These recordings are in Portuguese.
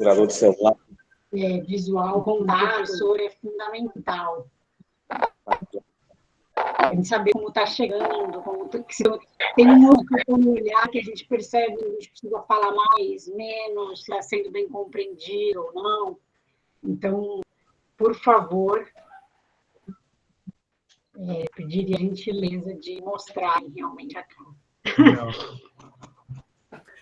operador de celular. Visual, professor, é fundamental. A gente saber como está chegando, se tem um músculo no olhar que a gente percebe, a gente precisa falar mais, menos, se está sendo bem compreendido ou não. Então, por favor, pediria a gentileza de mostrar realmente a cara. Legal.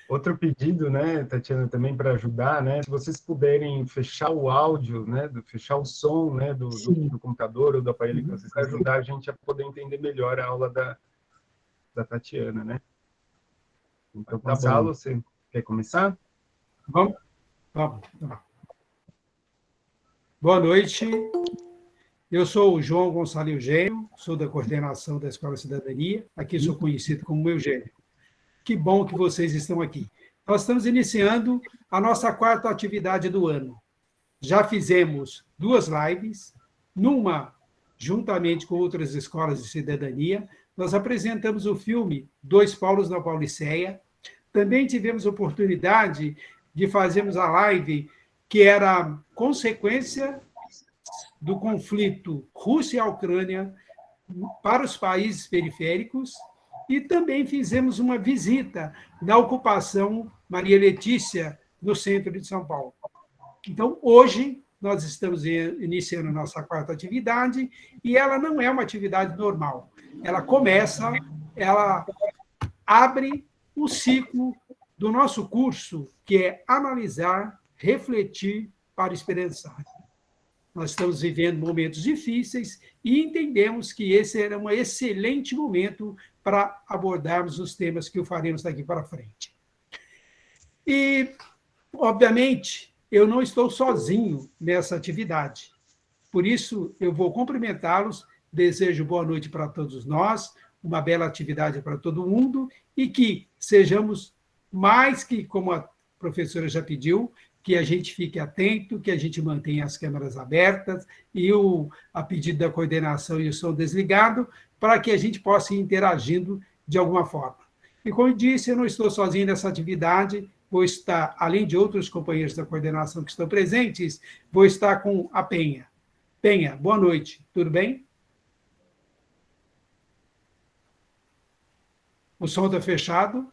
Outro pedido, né, Tatiana, também para ajudar, né, se vocês puderem fechar o áudio, né, fechar o som, né, do computador ou do aparelho que vocês querem, ajudar a gente a poder entender melhor a aula da Tatiana, né? Então, Gonçalo, você quer começar? Vamos. Boa noite. Eu sou o João Gonçalo Eugênio, sou da coordenação da Escola Cidadania. Aqui sou conhecido como Eugênio. Que bom que vocês estão aqui. Nós estamos iniciando a nossa 4ª atividade do ano. Já fizemos 2 lives, numa, juntamente com outras escolas de cidadania, nós apresentamos o filme Dois Paulos na Pauliceia. Também tivemos a oportunidade de fazermos a live que era consequência do conflito Rússia-Ucrânia para os países periféricos, e também fizemos uma visita na ocupação Maria Letícia, no centro de São Paulo. Então, hoje, nós estamos iniciando nossa 4ª atividade, e ela não é uma atividade normal. Ela abre o ciclo do nosso curso, que é analisar, refletir para esperançar. Nós estamos vivendo momentos difíceis e entendemos que esse era um excelente momento para abordarmos os temas que o faremos daqui para frente. E, obviamente, eu não estou sozinho nessa atividade. Por isso, eu vou cumprimentá-los, desejo boa noite para todos nós, uma bela atividade para todo mundo, e que sejamos mais que, como a professora já pediu, que a gente fique atento, que a gente mantenha as câmeras abertas e a pedido da coordenação e o som desligado, para que a gente possa ir interagindo de alguma forma. E, como eu disse, eu não estou sozinho nessa atividade, vou estar, além de outros companheiros da coordenação que estão presentes, vou estar com a Penha. Penha, boa noite, tudo bem? O som está fechado.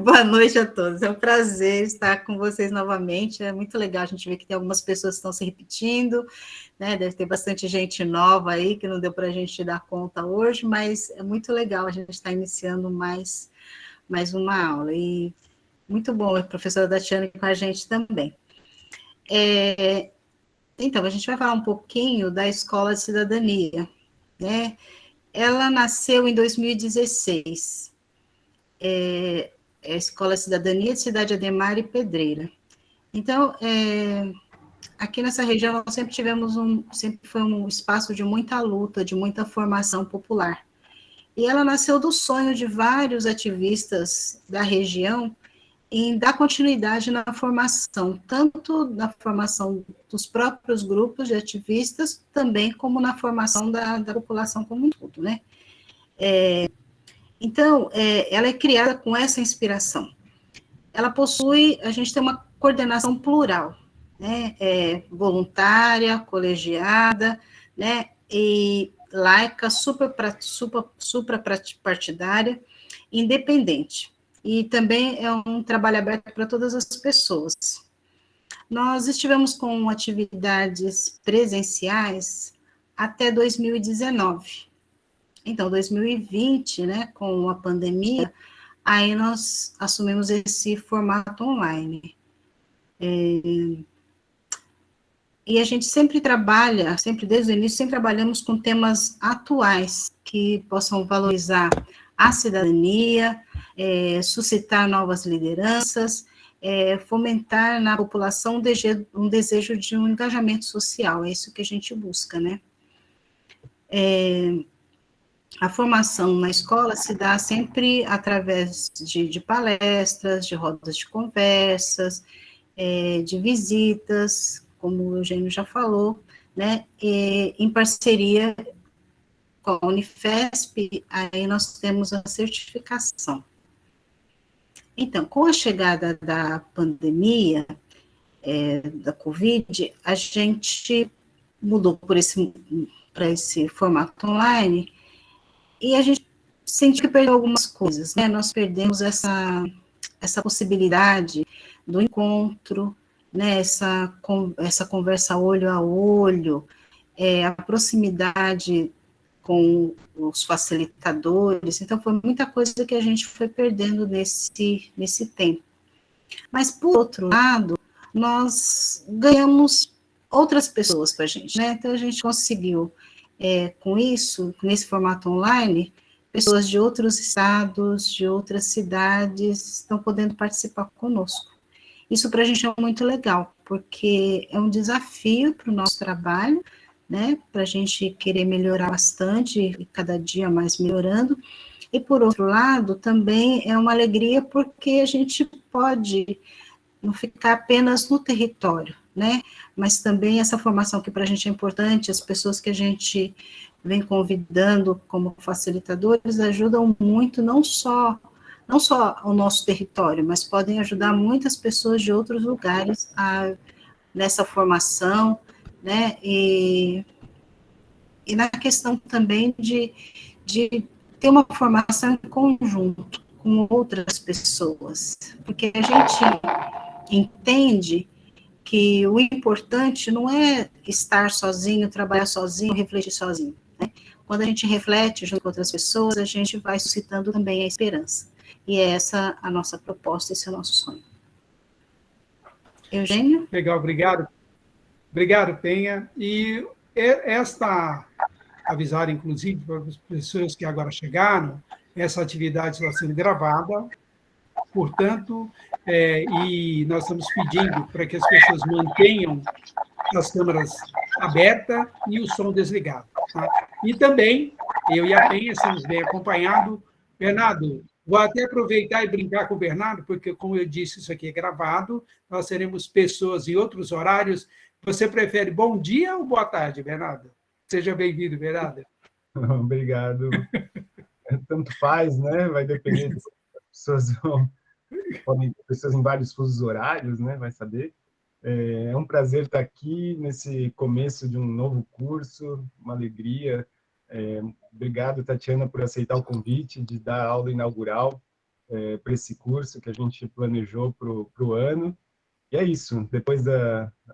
Boa noite a todos. É um prazer estar com vocês novamente. É muito legal a gente ver que tem algumas pessoas que estão se repetindo, né? Deve ter bastante gente nova aí que não deu para a gente dar conta hoje, mas é muito legal a gente estar iniciando mais uma aula. E muito bom a professora Tatiana com a gente também. Então, a gente vai falar um pouquinho da Escola de Cidadania, né? Ela nasceu em 2016. É a Escola Cidadania de Cidade Ademar e Pedreira. Então, aqui nessa região, nós sempre sempre foi um espaço de muita luta, de muita formação popular. E ela nasceu do sonho de vários ativistas da região em dar continuidade na formação, tanto na formação dos próprios grupos de ativistas, também como na formação da população como um todo, né? Então, ela é criada com essa inspiração. A gente tem uma coordenação plural, né? Voluntária, colegiada, né? E laica, suprapartidária, independente. E também é um trabalho aberto para todas as pessoas. Nós estivemos com atividades presenciais até 2019. Então, 2020, né, com a pandemia, aí nós assumimos esse formato online. E a gente sempre trabalha, sempre desde o início, sempre trabalhamos com temas atuais, que possam valorizar a cidadania, suscitar novas lideranças, fomentar na população um desejo de um engajamento social, é isso que a gente busca, né? A formação na escola se dá sempre através de palestras, de rodas de conversas, de visitas, como o Eugênio já falou, né, em parceria com a Unifesp, aí nós temos a certificação. Então, com a chegada da pandemia, da Covid, a gente mudou para esse formato online e a gente sentiu que perdeu algumas coisas, né? Nós perdemos essa possibilidade do encontro, né? Essa conversa olho a olho, a proximidade com os facilitadores. Então, foi muita coisa que a gente foi perdendo nesse tempo. Mas, por outro lado, nós ganhamos outras pessoas com a gente, né? Então, a gente conseguiu, com isso, nesse formato online, pessoas de outros estados, de outras cidades, estão podendo participar conosco. Isso para a gente é muito legal, porque é um desafio para o nosso trabalho, né? Para a gente querer melhorar bastante e cada dia mais melhorando. E, por outro lado, também é uma alegria porque a gente pode não ficar apenas no território, né? Mas também essa formação que para a gente é importante, as pessoas que a gente vem convidando como facilitadores ajudam muito, não só o nosso território, mas podem ajudar muitas pessoas de outros lugares nessa formação, né? E na questão também de ter uma formação em conjunto com outras pessoas, porque a gente entende que o importante não é estar sozinho, trabalhar sozinho, refletir sozinho, né? Quando a gente reflete junto com outras pessoas, a gente vai suscitando também a esperança. E é essa a nossa proposta, esse é o nosso sonho. Eugênio? Legal, obrigado. Obrigado, Penha. E avisar, inclusive, para as pessoas que agora chegaram, essa atividade está sendo gravada, portanto, e nós estamos pedindo para que as pessoas mantenham as câmeras abertas e o som desligado. Tá? E também, eu e a Penha estamos bem acompanhados. Bernardo, vou até aproveitar e brincar com o Bernardo, porque, como eu disse, isso aqui é gravado, nós teremos pessoas em outros horários. Você prefere bom dia ou boa tarde, Bernardo? Seja bem-vindo, Bernardo. Obrigado. Tanto faz, né? Vai depender de pessoas podem ter pessoas em vários fusos horários, né? Vai saber. É um prazer estar aqui nesse começo de um novo curso, uma alegria. Obrigado, Tatiana, por aceitar o convite de dar a aula inaugural para esse curso que a gente planejou para o ano. E é isso. Depois,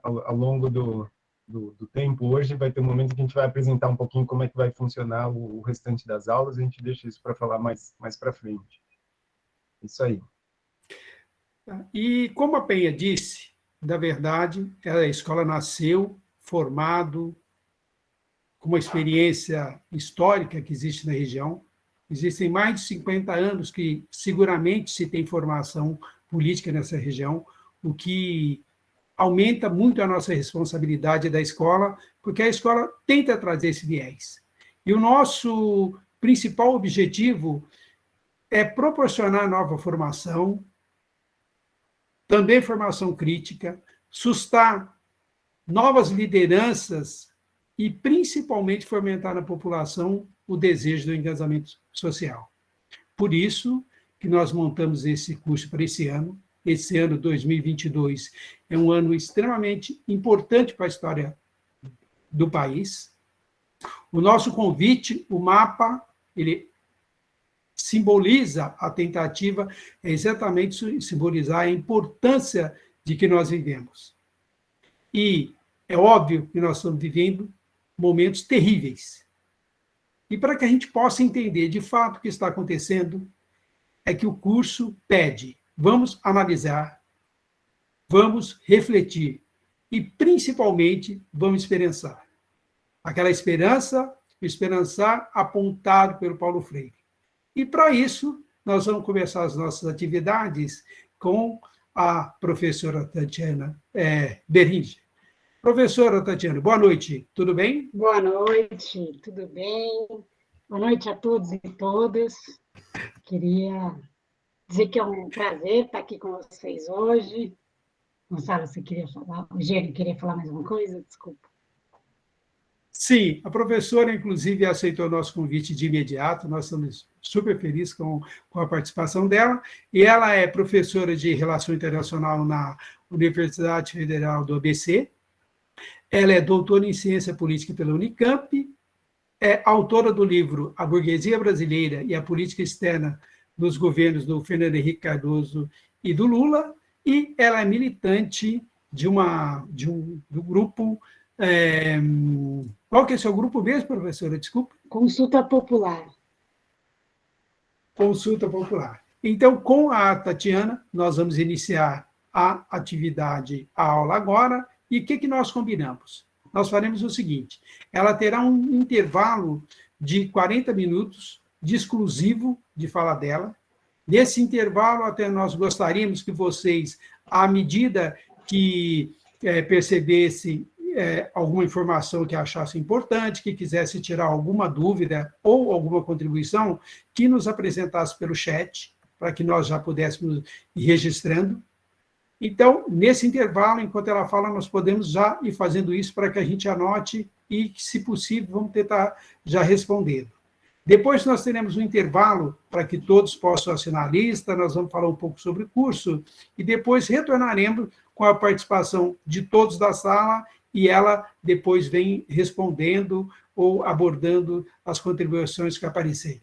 ao longo do tempo, hoje vai ter um momento que a gente vai apresentar um pouquinho como é que vai funcionar o restante das aulas. A gente deixa isso para falar mais para frente. Isso aí. E, como a Penha disse, na verdade, a escola nasceu formado com uma experiência histórica que existe na região. Existem mais de 50 anos que seguramente se tem formação política nessa região, o que aumenta muito a nossa responsabilidade da escola, porque a escola tenta trazer esse viés. E o nosso principal objetivo é proporcionar nova formação, também formação crítica, suscitar novas lideranças e, principalmente, fomentar na população o desejo do engajamento social. Por isso que nós montamos esse curso para esse ano. Esse ano, 2022, é um ano extremamente importante para a história do país. O nosso convite, o mapa, ele simboliza a tentativa, é exatamente simbolizar a importância de que nós vivemos. E é óbvio que nós estamos vivendo momentos terríveis. E para que a gente possa entender de fato o que está acontecendo, é que o curso pede, vamos analisar, vamos refletir e, principalmente, vamos esperançar. Aquela esperançar apontado pelo Paulo Freire. E, para isso, nós vamos começar as nossas atividades com a professora Tatiana Beringer. Professora Tatiana, boa noite, tudo bem? Boa noite, tudo bem? Boa noite a todos e todas. Queria dizer que é um prazer estar aqui com vocês hoje. Gonçalo, você queria falar? O Gênio queria falar mais uma coisa? Desculpa. Sim, a professora, inclusive, aceitou o nosso convite de imediato, nós estamos super felizes com a participação dela, e ela é professora de Relação Internacional na Universidade Federal do ABC, ela é doutora em Ciência Política pela Unicamp, é autora do livro A Burguesia Brasileira e a Política Externa nos Governos do Fernando Henrique Cardoso e do Lula, e ela é militante do grupo... qual que é o seu grupo mesmo, professora? Desculpa. Consulta Popular. Consulta Popular. Então, com a Tatiana, nós vamos iniciar a atividade, a aula agora, e o que nós combinamos? Nós faremos o seguinte, ela terá um intervalo de 40 minutos de exclusivo de fala dela. Nesse intervalo, até nós gostaríamos que vocês, à medida que percebessem alguma informação que achasse importante, que quisesse tirar alguma dúvida ou alguma contribuição, que nos apresentasse pelo chat, para que nós já pudéssemos ir registrando. Então, nesse intervalo, enquanto ela fala, nós podemos já ir fazendo isso para que a gente anote e, se possível, vamos tentar já respondendo. Depois nós teremos um intervalo para que todos possam assinar a lista, nós vamos falar um pouco sobre o curso, e depois retornaremos com a participação de todos da sala, e ela depois vem respondendo ou abordando as contribuições que aparecerem.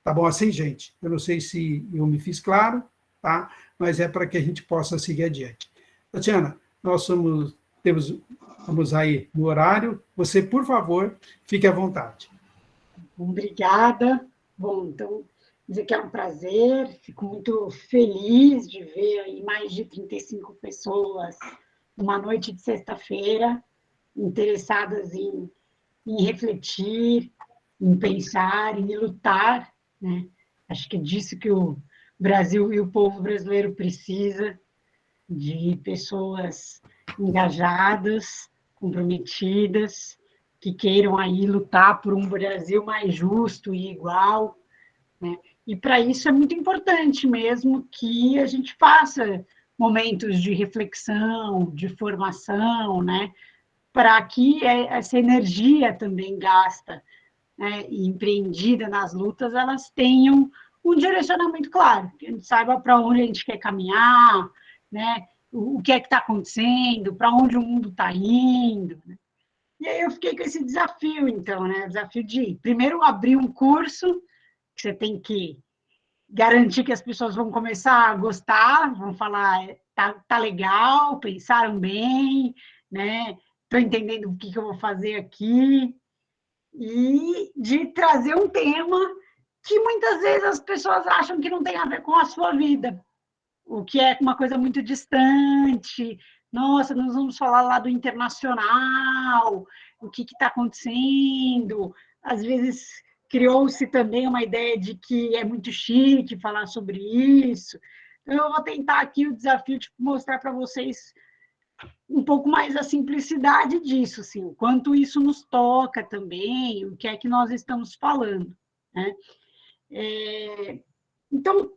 Tá bom assim, gente? Eu não sei se eu me fiz claro, tá? Mas é para que a gente possa seguir adiante. Tatiana, nós estamos aí no horário. Você, por favor, fique à vontade. Obrigada. Bom, então, dizer que é um prazer, fico muito feliz de ver aí mais de 35 pessoas numa noite de sexta-feira, interessadas em refletir, em pensar, em lutar, né? Acho que é disso que o Brasil e o povo brasileiro precisa, de pessoas engajadas, comprometidas, que queiram aí lutar por um Brasil mais justo e igual, né? E para isso é muito importante mesmo que a gente faça momentos de reflexão, de formação, né? Para que essa energia também gasta, né, e empreendida nas lutas, elas tenham um direcionamento claro, que a gente saiba para onde a gente quer caminhar, né, o que é que está acontecendo, para onde o mundo está indo, né? E aí eu fiquei com esse desafio, então, né, desafio de, primeiro, abrir um curso, que você tem que garantir que as pessoas vão começar a gostar, vão falar, tá legal, pensaram bem, né, estou entendendo o que eu vou fazer aqui, e de trazer um tema que muitas vezes as pessoas acham que não tem a ver com a sua vida, o que é uma coisa muito distante. Nossa, nós vamos falar lá do internacional, o que está acontecendo. Às vezes criou-se também uma ideia de que é muito chique falar sobre isso. Então, eu vou tentar aqui o desafio de mostrar para vocês um pouco mais a simplicidade disso, assim, o quanto isso nos toca também, o que é que nós estamos falando, né? Então,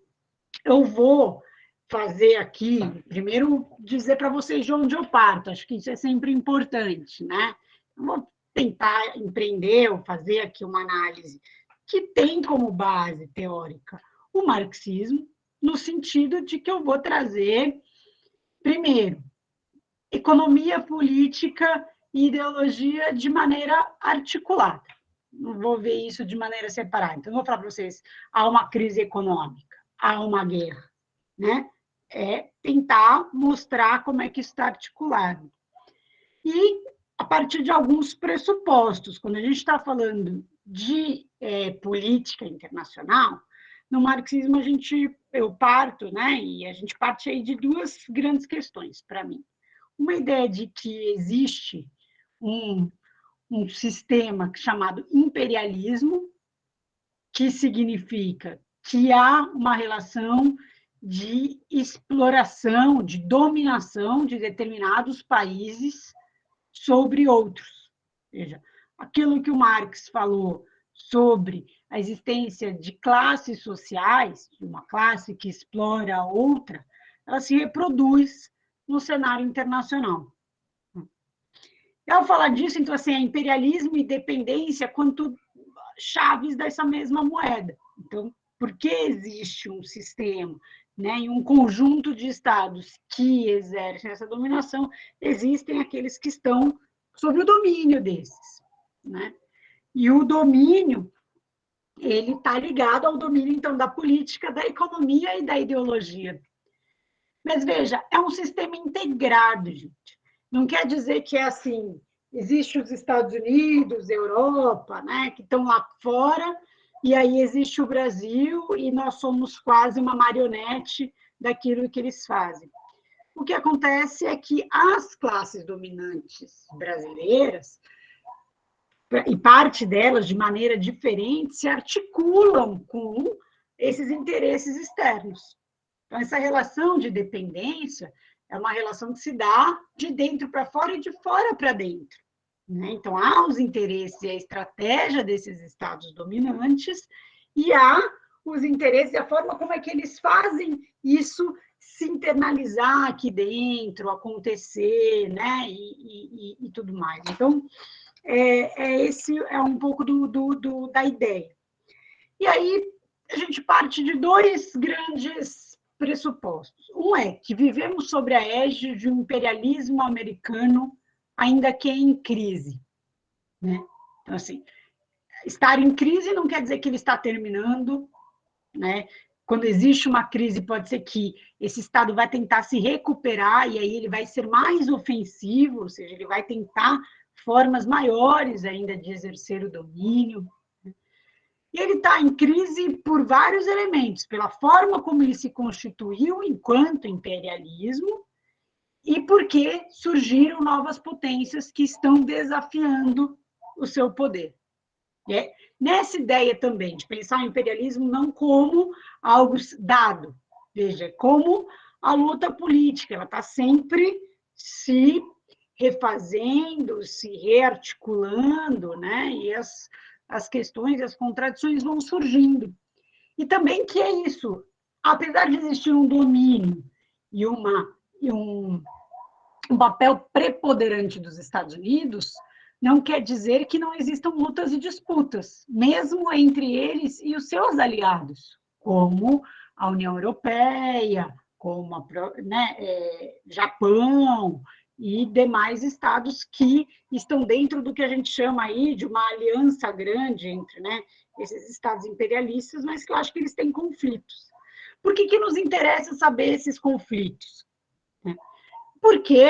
eu vou fazer aqui, primeiro, dizer para vocês de onde eu parto, acho que isso é sempre importante, né? Eu vou tentar empreender ou fazer aqui uma análise que tem como base teórica o marxismo, no sentido de que eu vou trazer, primeiro, economia, política e ideologia de maneira articulada. Não vou ver isso de maneira separada. Então, vou falar para vocês, há uma crise econômica, há uma guerra, né? É tentar mostrar como é que isso está articulado. E, a partir de alguns pressupostos, quando a gente está falando de política internacional, no marxismo eu parto, né? E a gente parte aí de duas grandes questões, para mim. Uma ideia de que existe um sistema chamado imperialismo, que significa que há uma relação de exploração, de dominação de determinados países sobre outros. Veja, aquilo que o Marx falou sobre a existência de classes sociais, uma classe que explora a outra, ela se reproduz no cenário internacional. Ao falar disso, então, assim, é imperialismo e dependência quanto chaves dessa mesma moeda. Então, por que existe um sistema, né, e um conjunto de estados que exercem essa dominação, existem aqueles que estão sob o domínio desses, né? E o domínio, ele está ligado ao domínio, então, da política, da economia e da ideologia. Mas, veja, é um sistema integrado, gente. Não quer dizer que é assim, existe os Estados Unidos, Europa, né, que estão lá fora, e aí existe o Brasil, e nós somos quase uma marionete daquilo que eles fazem. O que acontece é que as classes dominantes brasileiras, e parte delas de maneira diferente, se articulam com esses interesses externos. Então, essa relação de dependência é uma relação que se dá de dentro para fora e de fora para dentro, né? Então, há os interesses e a estratégia desses estados dominantes e há os interesses e a forma como é que eles fazem isso se internalizar aqui dentro, acontecer, né? E tudo mais. Então, esse é um pouco da ideia. E aí, a gente parte de dois grandes pressupostos. Um é que vivemos sob a égide de um imperialismo americano, ainda que em crise, né? Então, assim, estar em crise não quer dizer que ele está terminando, né? Quando existe uma crise, pode ser que esse Estado vai tentar se recuperar e aí ele vai ser mais ofensivo, ou seja, ele vai tentar formas maiores ainda de exercer o domínio. E ele está em crise por vários elementos, pela forma como ele se constituiu enquanto imperialismo e porque surgiram novas potências que estão desafiando o seu poder. Nessa ideia também de pensar o imperialismo não como algo dado, veja, como a luta política, ela está sempre se refazendo, se rearticulando, né? E as questões, as contradições vão surgindo. E também que é isso, apesar de existir um domínio e um papel preponderante dos Estados Unidos, não quer dizer que não existam lutas e disputas, mesmo entre eles e os seus aliados, como a União Europeia, como Japão e demais estados que estão dentro do que a gente chama aí de uma aliança grande entre, né, esses estados imperialistas, mas que eu acho que eles têm conflitos. Por que nos interessa saber esses conflitos? Porque,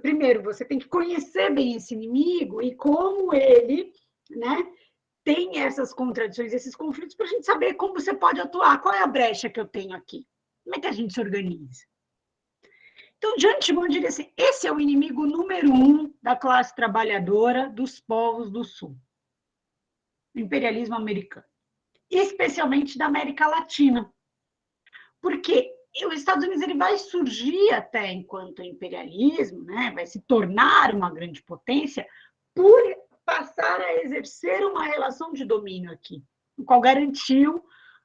primeiro, você tem que conhecer bem esse inimigo e como ele, né, tem essas contradições, esses conflitos, para a gente saber como você pode atuar. Qual é a brecha que eu tenho aqui? Como é que a gente se organiza? Então, de antemão, eu diria assim, esse é o inimigo número 1 da classe trabalhadora dos povos do Sul. O imperialismo americano. Especialmente da América Latina. Porque os Estados Unidos ele vai surgir até enquanto imperialismo, né? Vai se tornar uma grande potência por passar a exercer uma relação de domínio aqui, no qual garantiu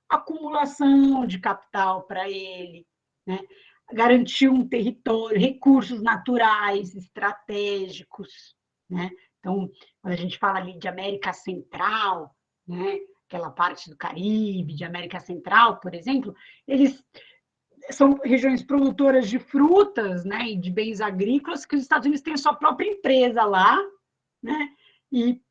acumulação de capital para ele, né? Garantiu um território, recursos naturais estratégicos, né? Então, quando a gente fala ali de América Central, né? Aquela parte do Caribe, de América Central, por exemplo, eles são regiões produtoras de frutas, né, e de bens agrícolas, que os Estados Unidos têm a sua própria empresa lá, né, e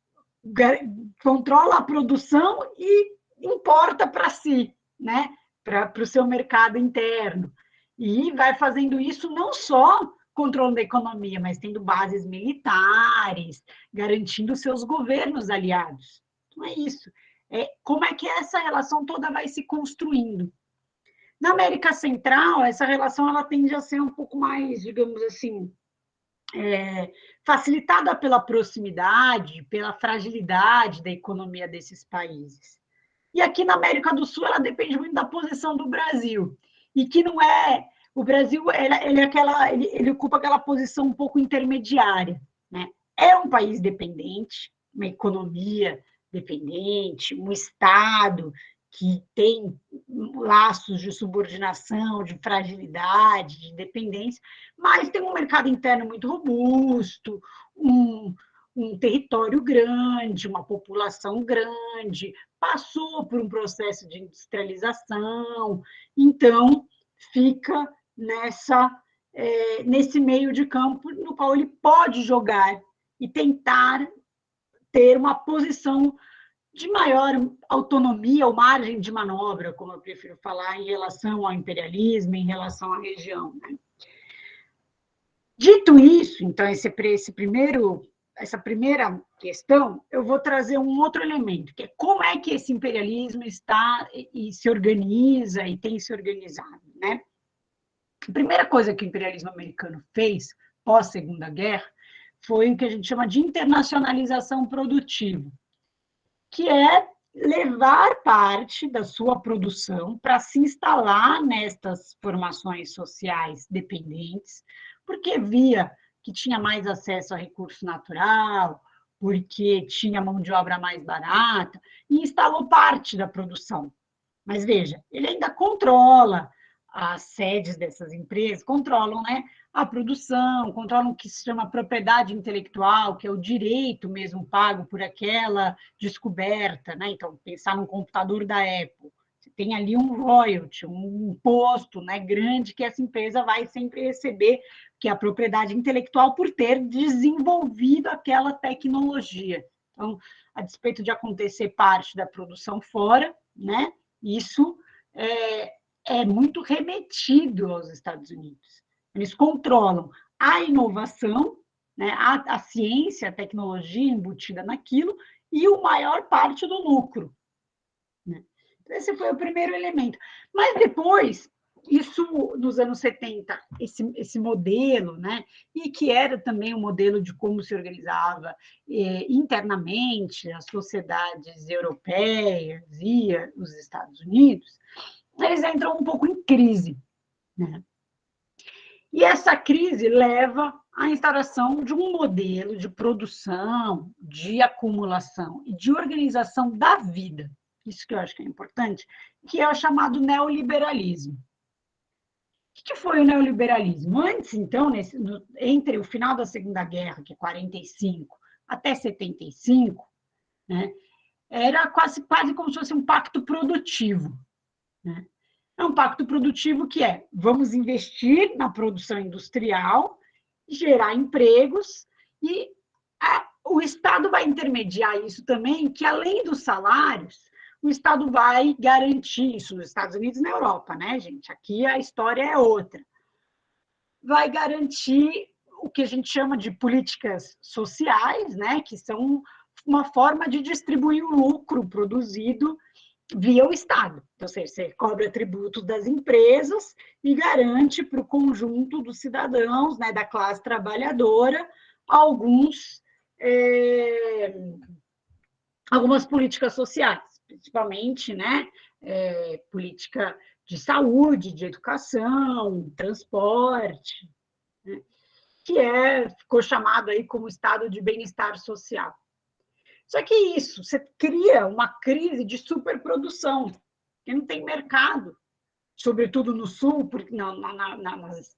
controla a produção e importa para si, né, para o seu mercado interno. E vai fazendo isso não só controlando a economia, mas tendo bases militares, garantindo seus governos aliados. Então, é isso. Como é que essa relação toda vai se construindo? Na América Central, essa relação ela tende a ser um pouco mais, digamos assim, facilitada pela proximidade, pela fragilidade da economia desses países. E aqui na América do Sul, ela depende muito da posição do Brasil, e que não é... O Brasil ele ocupa aquela posição um pouco intermediária, né? É um país dependente, uma economia dependente, um Estado que tem laços de subordinação, de fragilidade, de dependência, mas tem um mercado interno muito robusto, um território grande, uma população grande, passou por um processo de industrialização, então fica nesse meio de campo no qual ele pode jogar e tentar ter uma posição de maior autonomia ou margem de manobra, como eu prefiro falar, em relação ao imperialismo, em relação à região. Né? Dito isso, então, essa primeira questão, eu vou trazer um outro elemento, que é como é que esse imperialismo está e se organiza e tem se organizado. Né? A primeira coisa que o imperialismo americano fez, pós-Segunda Guerra, foi o que a gente chama de internacionalização produtiva, que é levar parte da sua produção para se instalar nestas formações sociais dependentes, porque via que tinha mais acesso a recurso natural, porque tinha mão de obra mais barata, e instalou parte da produção. Mas, veja, ele ainda controla as sedes dessas empresas, controlam, né, a produção, controlam o que se chama propriedade intelectual, que é o direito mesmo pago por aquela descoberta. Né? Então, pensar num computador da Apple, você tem ali um royalty, um imposto, né, grande que essa empresa vai sempre receber, que é a propriedade intelectual por ter desenvolvido aquela tecnologia. Então, a despeito de acontecer parte da produção fora, né, isso é muito remetido aos Estados Unidos. Eles controlam a inovação, né, a ciência, a tecnologia embutida naquilo, e a maior parte do lucro. Né? Esse foi o primeiro elemento. Mas depois, isso nos anos 70, esse modelo, né, e que era também um modelo de como se organizava internamente as sociedades europeias e os Estados Unidos, eles entram um pouco em crise. Né? E essa crise leva à instauração de um modelo de produção, de acumulação e de organização da vida, isso que eu acho que é importante, que é o chamado neoliberalismo. O que foi o neoliberalismo? Antes, então, entre o final da Segunda Guerra, que é 45, até 75, né, era quase como se fosse um pacto produtivo. Né? É um pacto produtivo que vamos investir na produção industrial, gerar empregos, e o Estado vai intermediar isso também, que além dos salários, o Estado vai garantir isso nos Estados Unidos e na Europa, né, gente? Aqui a história é outra. Vai garantir o que a gente chama de políticas sociais, né, que são uma forma de distribuir o lucro produzido via o Estado. Então, você cobra tributos das empresas e garante para o conjunto dos cidadãos, né, da classe trabalhadora, algumas políticas sociais, principalmente, né, política de saúde, de educação, transporte, né, que ficou chamado aí como estado de bem-estar social. Só que isso, você cria uma crise de superprodução, que não tem mercado, sobretudo no Sul, porque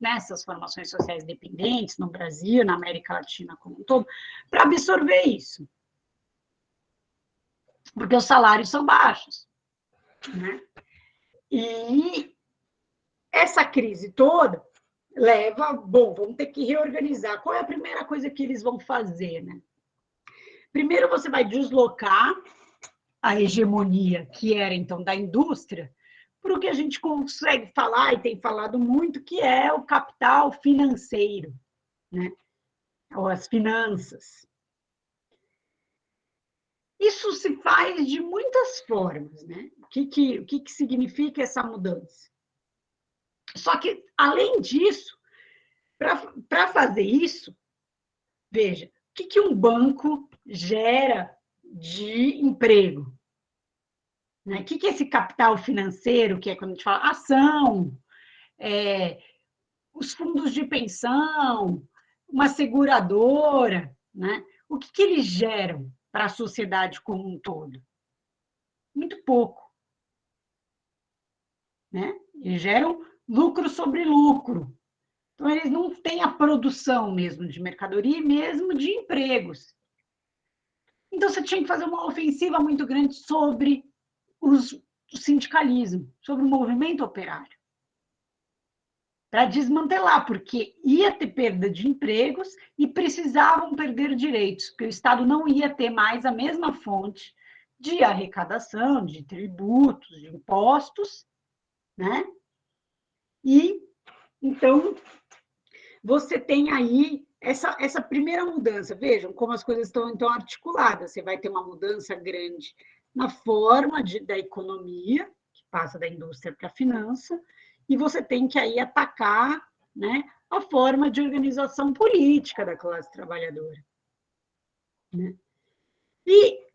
nessas formações sociais dependentes, no Brasil, na América Latina como um todo, para absorver isso. Porque os salários são baixos. Né? E essa crise toda leva, vamos ter que reorganizar. Qual é a primeira coisa que eles vão fazer? Né? Primeiro, você vai deslocar a hegemonia, que era, então, da indústria, para o que a gente consegue falar, e tem falado muito, que é o capital financeiro, né? Ou as finanças. Isso se faz de muitas formas. Né? O que significa essa mudança? Só que, além disso, para fazer isso, veja, o que um banco gera de emprego? Né? O que é esse capital financeiro, que é quando a gente fala ação, os fundos de pensão, uma seguradora, né? O que eles geram para a sociedade como um todo? Muito pouco. né? Eles geram lucro sobre lucro. Então, eles não têm a produção mesmo de mercadoria e mesmo de empregos. Então, você tinha que fazer uma ofensiva muito grande sobre o sindicalismo, sobre o movimento operário, para desmantelar, porque ia ter perda de empregos e precisavam perder direitos, porque o Estado não ia ter mais a mesma fonte de arrecadação, de tributos, de impostos, né? E, então, você tem aí essa primeira mudança. Vejam como as coisas estão, então, articuladas. Você vai ter uma mudança grande na forma da economia, que passa da indústria para a finança, e você tem que aí atacar, né, a forma de organização política da classe trabalhadora, né? E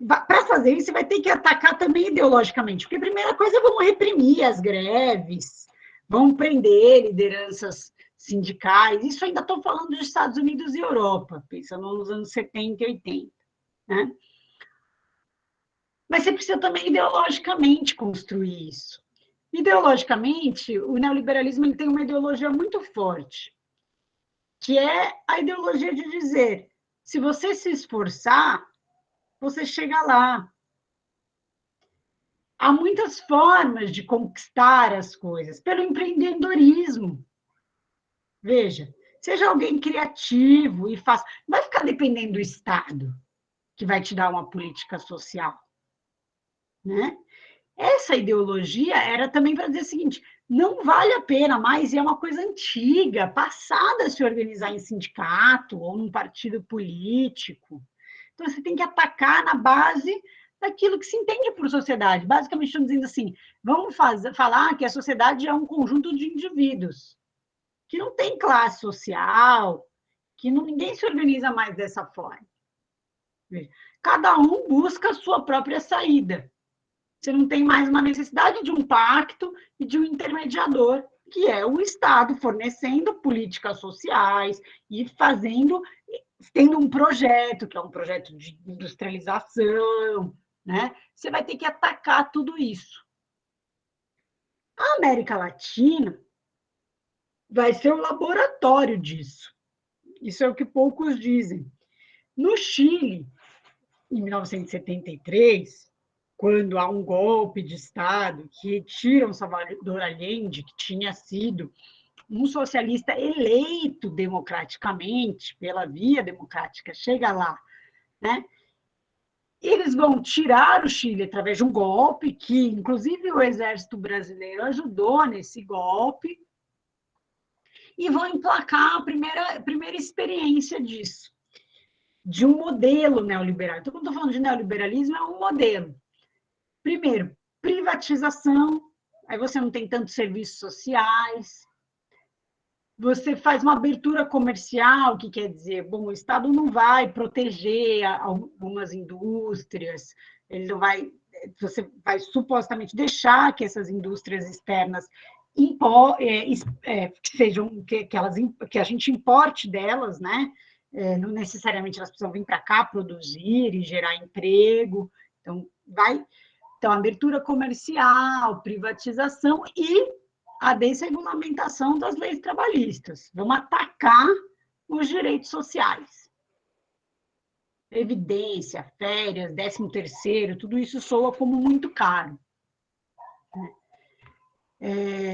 para fazer isso, você vai ter que atacar também ideologicamente, porque a primeira coisa, vão reprimir as greves, vão prender lideranças sindicais. Isso ainda estou falando dos Estados Unidos e Europa, pensando nos anos 70 e 80, né? Mas você precisa também ideologicamente construir isso. Ideologicamente, o neoliberalismo ele tem uma ideologia muito forte, que é a ideologia de dizer: se você se esforçar, você chega lá. Há muitas formas de conquistar as coisas, pelo empreendedorismo. Veja, seja alguém criativo e faça. Não vai ficar dependendo do Estado, que vai te dar uma política social, né? Essa ideologia era também para dizer o seguinte: não vale a pena mais, e é uma coisa antiga, passada, a se organizar em sindicato ou num partido político. Então, você tem que atacar na base daquilo que se entende por sociedade. Basicamente, estamos dizendo assim: vamos falar que a sociedade é um conjunto de indivíduos, que não tem classe social, que ninguém se organiza mais dessa forma. Cada um busca a sua própria saída. Você não tem mais uma necessidade de um pacto e de um intermediador, que é o Estado fornecendo políticas sociais e tendo um projeto, que é um projeto de industrialização, né? Você vai ter que atacar tudo isso. A América Latina vai ser o laboratório disso. Isso é o que poucos dizem. No Chile, em 1973, quando há um golpe de Estado que tira Salvador Allende, que tinha sido um socialista eleito democraticamente, pela via democrática, chega lá, né? Eles vão tirar o Chile através de um golpe, que inclusive o exército brasileiro ajudou nesse golpe, e vão emplacar a primeira experiência disso, de um modelo neoliberal. Então, quando estou falando de neoliberalismo, é um modelo. Primeiro, privatização, aí você não tem tantos serviços sociais, você faz uma abertura comercial, que quer dizer, bom, o Estado não vai proteger algumas indústrias, ele não vai, você vai supostamente deixar que essas indústrias externas que sejam que a gente importe delas, né? Não necessariamente elas precisam vir para cá produzir e gerar emprego. Então, abertura comercial, privatização e a desregulamentação das leis trabalhistas. Vamos atacar os direitos sociais. Previdência, férias, 13º, tudo isso soa como muito caro.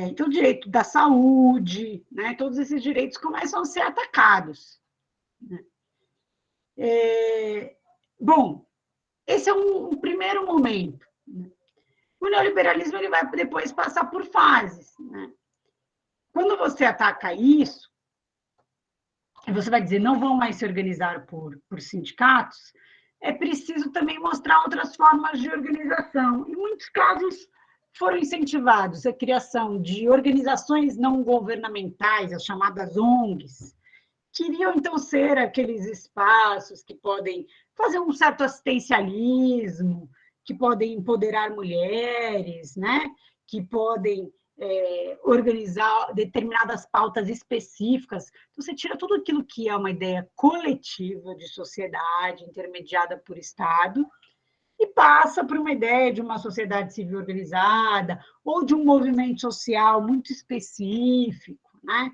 Então, o direito da saúde, né, todos esses direitos começam a ser atacados. Bom, esse é um primeiro momento. O neoliberalismo ele vai depois passar por fases, né? Quando você ataca isso, você vai dizer, não vão mais se organizar por sindicatos, é preciso também mostrar outras formas de organização. Em muitos casos, foram incentivados a criação de organizações não governamentais, as chamadas ONGs, que iriam, então, ser aqueles espaços que podem fazer um certo assistencialismo, que podem empoderar mulheres, né? Que podem organizar determinadas pautas específicas. Então, você tira tudo aquilo que é uma ideia coletiva de sociedade, intermediada por Estado, e passa por uma ideia de uma sociedade civil organizada ou de um movimento social muito específico, né?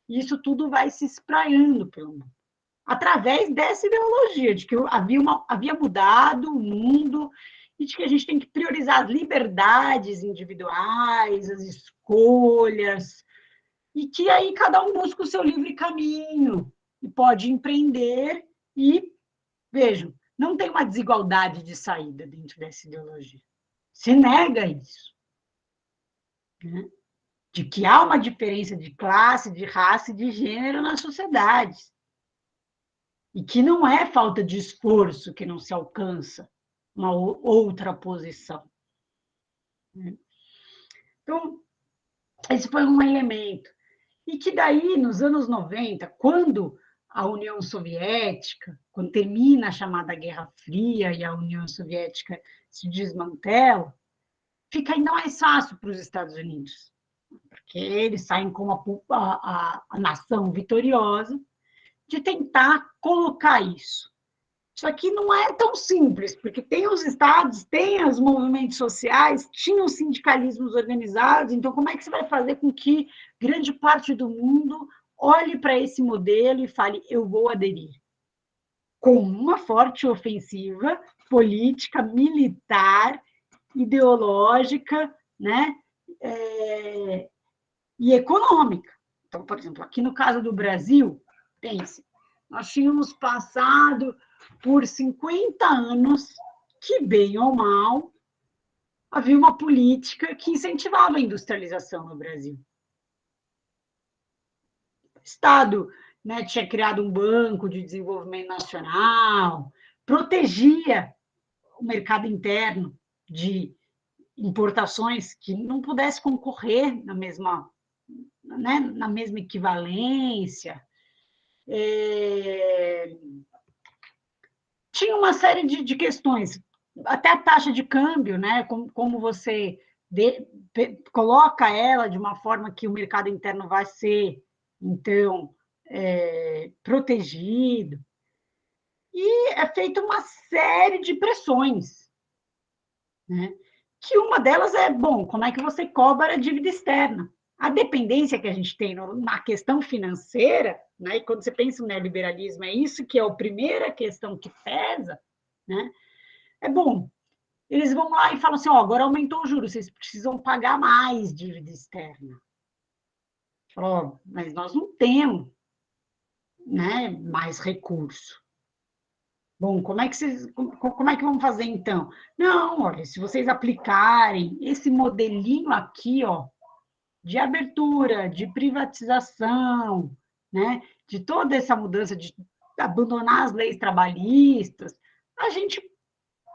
Isso tudo vai se espraiando pelo mundo, através dessa ideologia de que havia mudado o mundo e de que a gente tem que priorizar as liberdades individuais, as escolhas, e que aí cada um busca o seu livre caminho e pode empreender e, vejam, não tem uma desigualdade de saída dentro dessa ideologia. Se nega isso, né? De que há uma diferença de classe, de raça e de gênero nas sociedades. E que não é falta de esforço que não se alcança uma outra posição. Então, esse foi um elemento. E que daí, nos anos 90, quando a União Soviética, quando termina a chamada Guerra Fria e a União Soviética se desmantela, fica ainda mais fácil para os Estados Unidos, porque eles saem como a nação vitoriosa, de tentar colocar isso. Isso aqui não é tão simples, porque tem os estados, tem os movimentos sociais, tinham sindicalismos organizados, então como é que você vai fazer com que grande parte do mundo olhe para esse modelo e fale, eu vou aderir? Com uma forte ofensiva política, militar, ideológica, né? E econômica. Então, por exemplo, aqui no caso do Brasil, pense, nós tínhamos passado por 50 anos que, bem ou mal, havia uma política que incentivava a industrialização no Brasil. O Estado, né, tinha criado um banco de desenvolvimento nacional, protegia o mercado interno de importações que não pudesse concorrer na mesma, né, na mesma equivalência. Tinha uma série de questões, até a taxa de câmbio, né? Como você coloca ela de uma forma que o mercado interno vai ser, então, protegido. E é feita uma série de pressões, né? Que uma delas é, bom, como é que você cobra a dívida externa? A dependência que a gente tem na questão financeira, né? E quando você pensa no neoliberalismo, é isso que é a primeira questão que pesa, né? É bom, eles vão lá e falam assim, ó, agora aumentou o juros, vocês precisam pagar mais dívida externa. Ó, mas nós não temos, né, mais recurso. Bom, como é que vamos fazer então? Não, olha, se vocês aplicarem esse modelinho aqui, ó, de abertura, de privatização, né, de toda essa mudança, de abandonar as leis trabalhistas, a gente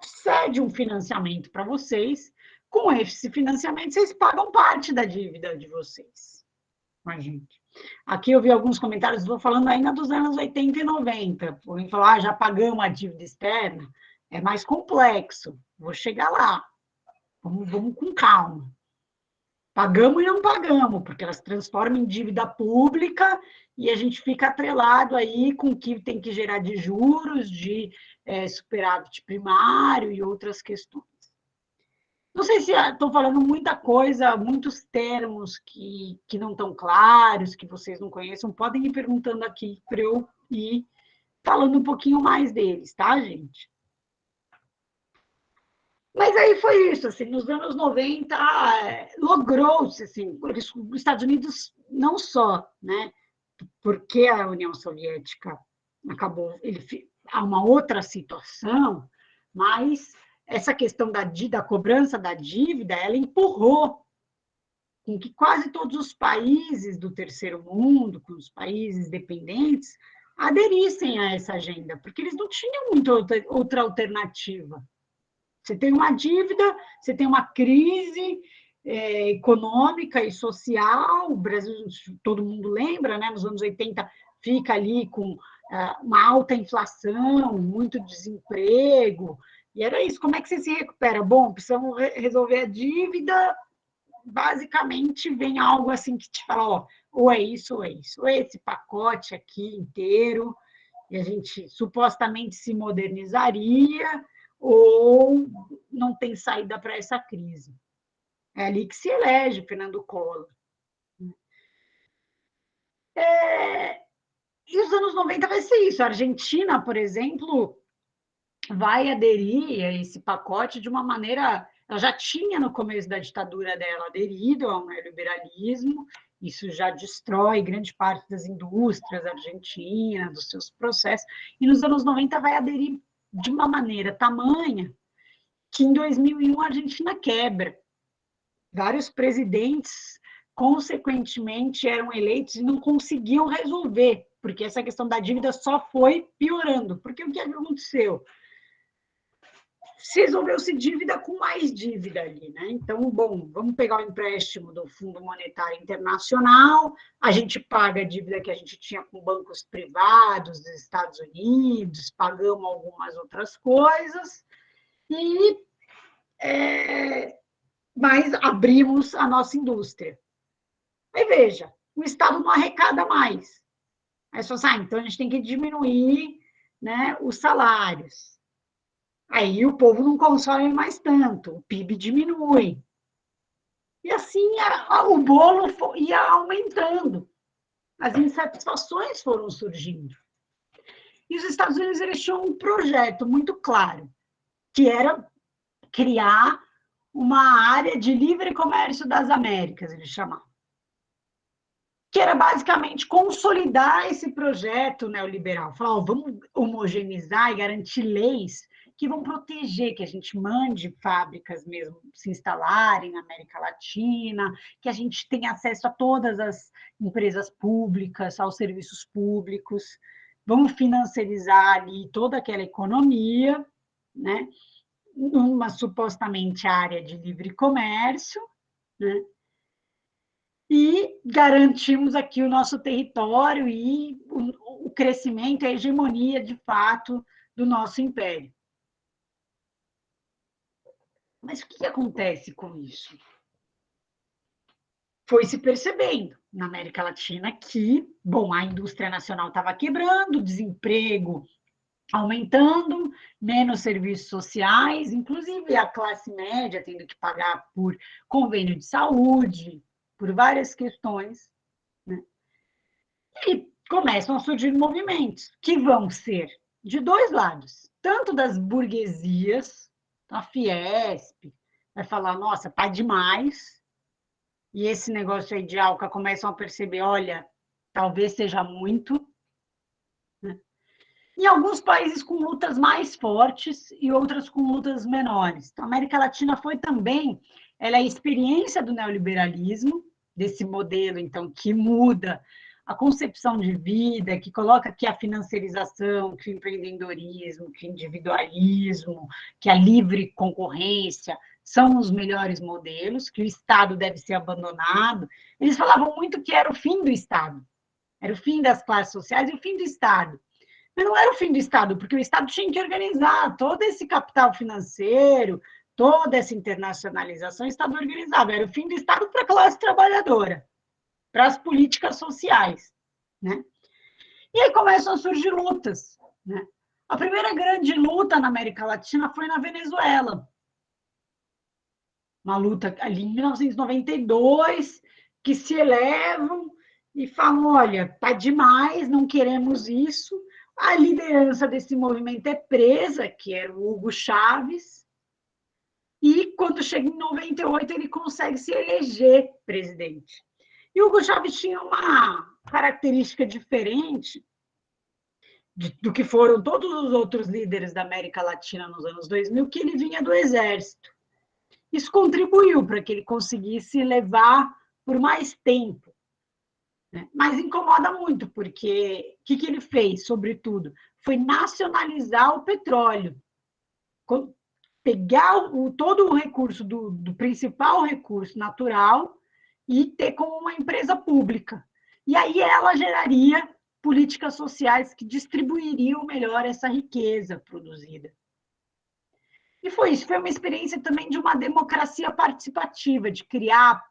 cede um financiamento para vocês, com esse financiamento vocês pagam parte da dívida de vocês. Mas, gente, aqui eu vi alguns comentários, estou falando ainda dos anos 80 e 90, alguém falou, já pagamos a dívida externa, é mais complexo, vou chegar lá, vamos com calma. Pagamos e não pagamos, porque elas transformam em dívida pública e a gente fica atrelado aí com o que tem que gerar de juros, de superávit primário e outras questões. Não sei se estou falando muita coisa, muitos termos que não estão claros, que vocês não conheçam, podem ir perguntando aqui para eu ir falando um pouquinho mais deles, tá, gente? Mas aí foi isso, assim, nos anos 90, logrou-se, assim, os Estados Unidos não só, né, porque a União Soviética acabou, há uma outra situação, mas essa questão da cobrança da dívida, ela empurrou com que quase todos os países do terceiro mundo, com os países dependentes, aderissem a essa agenda, porque eles não tinham muita outra alternativa. Você tem uma dívida, você tem uma crise econômica e social, o Brasil, todo mundo lembra, né? Nos anos 80, fica ali com uma alta inflação, muito desemprego, e era isso, como é que você se recupera? Bom, precisamos resolver a dívida, basicamente vem algo assim que te fala, ó, ou é isso, ou é isso, ou é esse pacote aqui inteiro, e a gente supostamente se modernizaria, ou não tem saída para essa crise. É ali que se elege Fernando Collor. E os anos 90 vai ser isso. A Argentina, por exemplo, vai aderir a esse pacote de uma maneira... Ela já tinha, no começo da ditadura dela, aderido ao neoliberalismo, isso já destrói grande parte das indústrias argentinas, dos seus processos, e nos anos 90 vai aderir de uma maneira tamanha que em 2001 a Argentina quebra. Vários presidentes, consequentemente, eram eleitos e não conseguiam resolver, porque essa questão da dívida só foi piorando. Porque o que aconteceu? Se resolveu-se dívida com mais dívida ali, né? Então, bom, vamos pegar o empréstimo do Fundo Monetário Internacional, a gente paga a dívida que a gente tinha com bancos privados dos Estados Unidos, pagamos algumas outras coisas, mas abrimos a nossa indústria. Aí, veja, o Estado não arrecada mais. Aí você fala, então a gente tem que diminuir, né, os salários. Aí o povo não consome mais tanto, o PIB diminui. E assim o bolo ia aumentando. As insatisfações foram surgindo. E os Estados Unidos eles tinham um projeto muito claro, que era criar uma área de livre comércio das Américas, eles chamavam. Que era basicamente consolidar esse projeto neoliberal. Falar, vamos homogeneizar e garantir leis que vão proteger, que a gente mande fábricas mesmo se instalarem na América Latina, que a gente tenha acesso a todas as empresas públicas, aos serviços públicos, vamos financiarizar ali toda aquela economia, né? Numa supostamente área de livre comércio, né? E garantimos aqui o nosso território e o crescimento, a hegemonia, de fato, do nosso império. Mas o que acontece com isso? Foi se percebendo na América Latina que, bom, a indústria nacional estava quebrando, desemprego aumentando, menos serviços sociais, inclusive a classe média tendo que pagar por convênio de saúde, por várias questões, né? E começam a surgir movimentos que vão ser de dois lados, tanto das burguesias, a Fiesp vai falar, nossa, tá demais, e esse negócio aí de Alca começam a perceber, olha, talvez seja muito, né? Em alguns países com lutas mais fortes e outras com lutas menores. Então, a América Latina foi também, ela é a experiência do neoliberalismo, desse modelo, então, que muda a concepção de vida, que coloca aqui a financiarização, que o empreendedorismo, que o individualismo, que a livre concorrência são os melhores modelos, que o Estado deve ser abandonado. Eles falavam muito que era o fim do Estado, era o fim das classes sociais e o fim do Estado. Mas não era o fim do Estado, porque o Estado tinha que organizar todo esse capital financeiro, toda essa internacionalização, o Estado organizava. Era o fim do Estado para a classe trabalhadora, para as políticas sociais, né? E aí começam a surgir lutas, né? A primeira grande luta na América Latina foi na Venezuela. Uma luta ali em 1992, que se elevam e falam, olha, tá demais, não queremos isso. A liderança desse movimento é presa, que era o Hugo Chávez, e quando chega em 98, ele consegue se eleger presidente. E o Hugo Chávez tinha uma característica diferente do que foram todos os outros líderes da América Latina nos anos 2000, que ele vinha do exército. Isso contribuiu para que ele conseguisse levar por mais tempo. Mas incomoda muito, porque o que ele fez, sobretudo? Foi nacionalizar o petróleo. Pegar todo o recurso do principal recurso natural e ter como uma empresa pública. E aí ela geraria políticas sociais que distribuiriam melhor essa riqueza produzida. E foi isso, foi uma experiência também de uma democracia participativa, de criar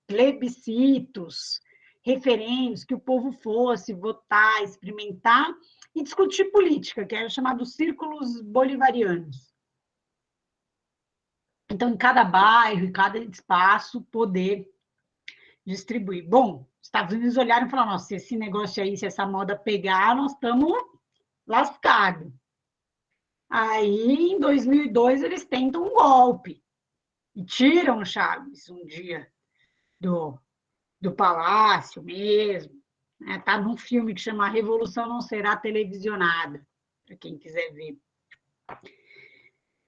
plebiscitos referendos, que o povo fosse votar, experimentar e discutir política, que era chamado círculos bolivarianos. Então, em cada bairro, em cada espaço, poder distribuir. Bom, os Estados Unidos olharam e falaram, nossa, se esse negócio aí, se essa moda pegar, nós estamos lascados. Aí, em 2002, eles tentam um golpe e tiram o Chaves um dia do palácio mesmo. Está num filme que chama A Revolução Não Será Televisionada, para quem quiser ver.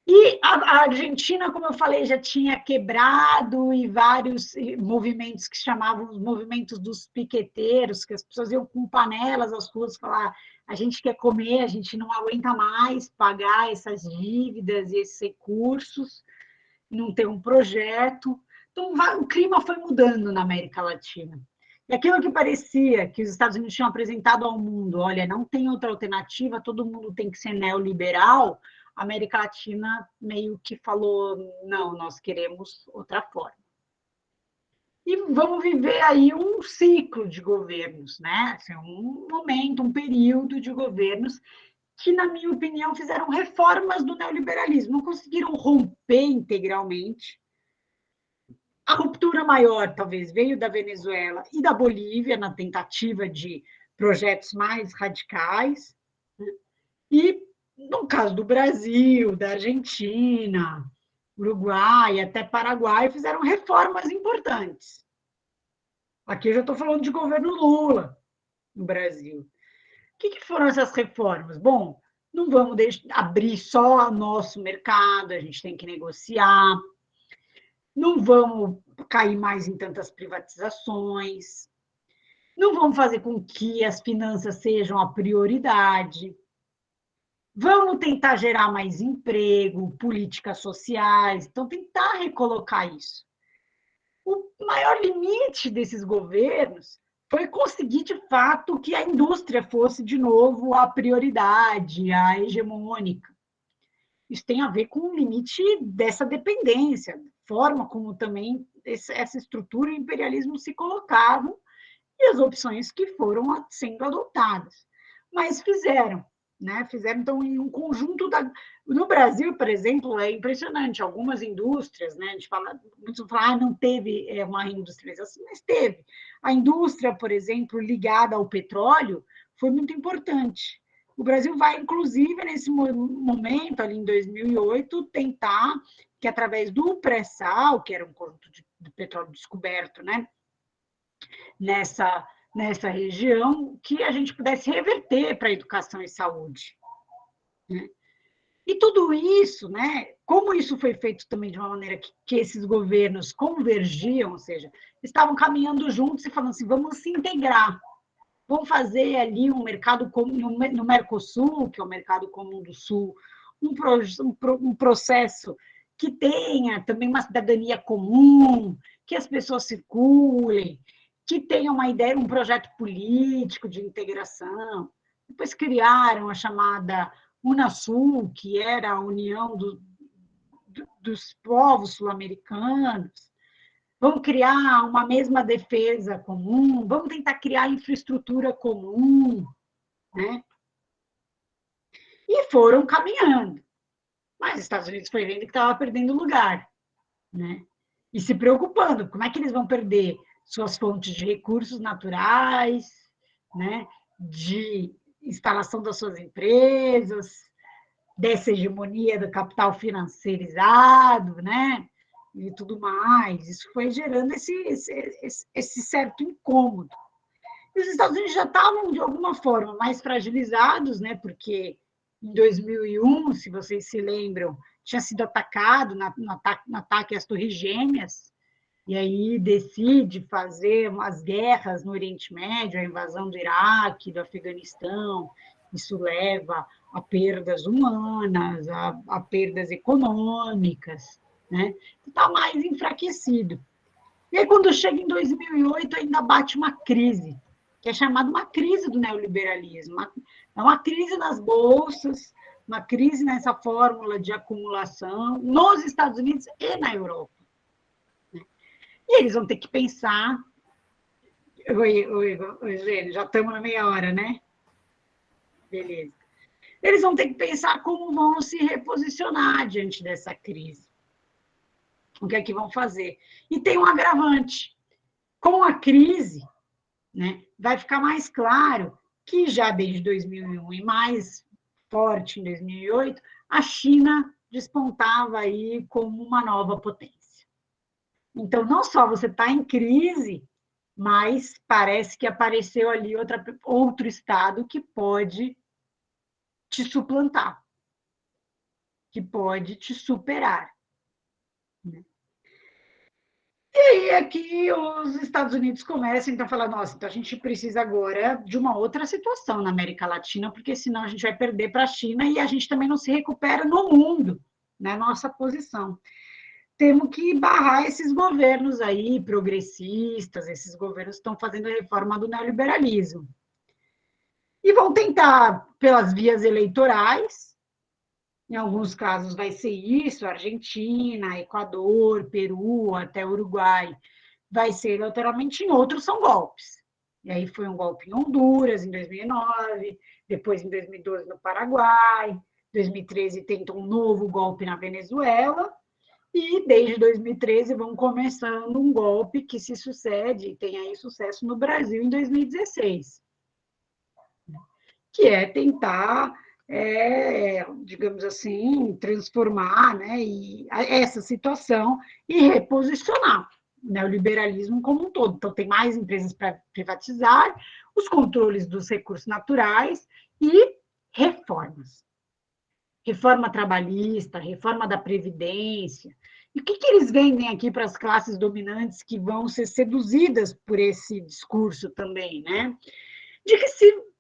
E a Argentina, como eu falei, já tinha quebrado e vários movimentos que chamavam os movimentos dos piqueteiros, que as pessoas iam com panelas às ruas falar, a gente quer comer, a gente não aguenta mais pagar essas dívidas e esses recursos, não tem um projeto. Então, o clima foi mudando na América Latina. E aquilo que parecia que os Estados Unidos tinham apresentado ao mundo, olha, não tem outra alternativa, todo mundo tem que ser neoliberal, a América Latina meio que falou, não, nós queremos outra forma. E vamos viver aí um ciclo de governos, né? Assim, um momento, um período de governos que, na minha opinião, fizeram reformas do neoliberalismo, não conseguiram romper integralmente. A ruptura maior, talvez, veio da Venezuela e da Bolívia, na tentativa de projetos mais radicais, né? E, no caso do Brasil, da Argentina, Uruguai, até Paraguai, fizeram reformas importantes. Aqui eu já estou falando de governo Lula, no Brasil. O que foram essas reformas? Bom, não vamos abrir só o nosso mercado, a gente tem que negociar, não vamos cair mais em tantas privatizações, não vamos fazer com que as finanças sejam a prioridade, vamos tentar gerar mais emprego, políticas sociais, então tentar recolocar isso. O maior limite desses governos foi conseguir, de fato, que a indústria fosse, de novo, a prioridade, a hegemônica. Isso tem a ver com o limite dessa dependência, forma como também essa estrutura e o imperialismo se colocavam e as opções que foram sendo adotadas. Mas fizeram, né? Fizeram, então, em um conjunto No Brasil, por exemplo, é impressionante, algumas indústrias, né? A gente fala, muitos falam, não teve uma reindustrialização, mas teve. A indústria, por exemplo, ligada ao petróleo, foi muito importante. O Brasil vai, inclusive, nesse momento, ali em 2008, tentar que, através do pré-sal, que era um conjunto de petróleo descoberto, né, nessa região, que a gente pudesse reverter para a educação e saúde, né? E tudo isso, né, como isso foi feito também de uma maneira que esses governos convergiam, ou seja, estavam caminhando juntos e falando assim, vamos se integrar, vamos fazer ali um mercado comum no Mercosul, que é o mercado comum do Sul, um processo que tenha também uma cidadania comum, que as pessoas circulem, que tenha uma ideia, um projeto político de integração. Depois criaram a chamada Unasul, que era a união dos povos sul-americanos. Vamos criar uma mesma defesa comum, vamos tentar criar infraestrutura comum, né? E foram caminhando. Mas os Estados Unidos foi vendo que estava perdendo lugar, né? E se preocupando, como é que eles vão perder suas fontes de recursos naturais, né? De instalação das suas empresas, dessa hegemonia do capital financeirizado, né? E tudo mais. Isso foi gerando esse certo incômodo. E os Estados Unidos já estavam, de alguma forma, mais fragilizados, né? Porque em 2001, se vocês se lembram, tinha sido atacado no ataque às Torres Gêmeas, e aí decide fazer umas guerras no Oriente Médio, a invasão do Iraque, do Afeganistão. Isso leva a perdas humanas, a perdas econômicas, né? Está mais enfraquecido. E aí, quando chega em 2008, ainda bate uma crise, que é chamada uma crise do neoliberalismo. É uma crise nas bolsas, uma crise nessa fórmula de acumulação nos Estados Unidos e na Europa. E eles vão ter que pensar Oi, Eugênio, já estamos na meia hora, né? Beleza. Eles vão ter que pensar como vão se reposicionar diante dessa crise. O que é que vão fazer? E tem um agravante. Com a crise, né, vai ficar mais claro que já desde 2001 e mais forte em 2008, a China despontava aí como uma nova potência. Então, não só você está em crise, mas parece que apareceu ali outro estado que pode te suplantar, que pode te superar. E aí é que os Estados Unidos começam então a falar, nossa, então a gente precisa agora de uma outra situação na América Latina, porque senão a gente vai perder para a China e a gente também não se recupera no mundo, né, nossa posição. Temos que barrar esses governos aí, progressistas, esses governos que estão fazendo a reforma do neoliberalismo. E vão tentar, pelas vias eleitorais, em alguns casos vai ser isso, Argentina, Equador, Peru, até Uruguai, vai ser eleitoralmente, em outros são golpes. E aí foi um golpe em Honduras, em 2009, depois em 2012 no Paraguai, 2013 tentam um novo golpe na Venezuela, e desde 2013 vão começando um golpe que se sucede e tem aí sucesso no Brasil em 2016, que é tentar, digamos assim, transformar, né, essa situação e reposicionar o neoliberalismo como um todo. Então, tem mais empresas para privatizar, os controles dos recursos naturais e reformas. Reforma trabalhista, reforma da Previdência. E o que eles vendem aqui para as classes dominantes que vão ser seduzidas por esse discurso também, né? De que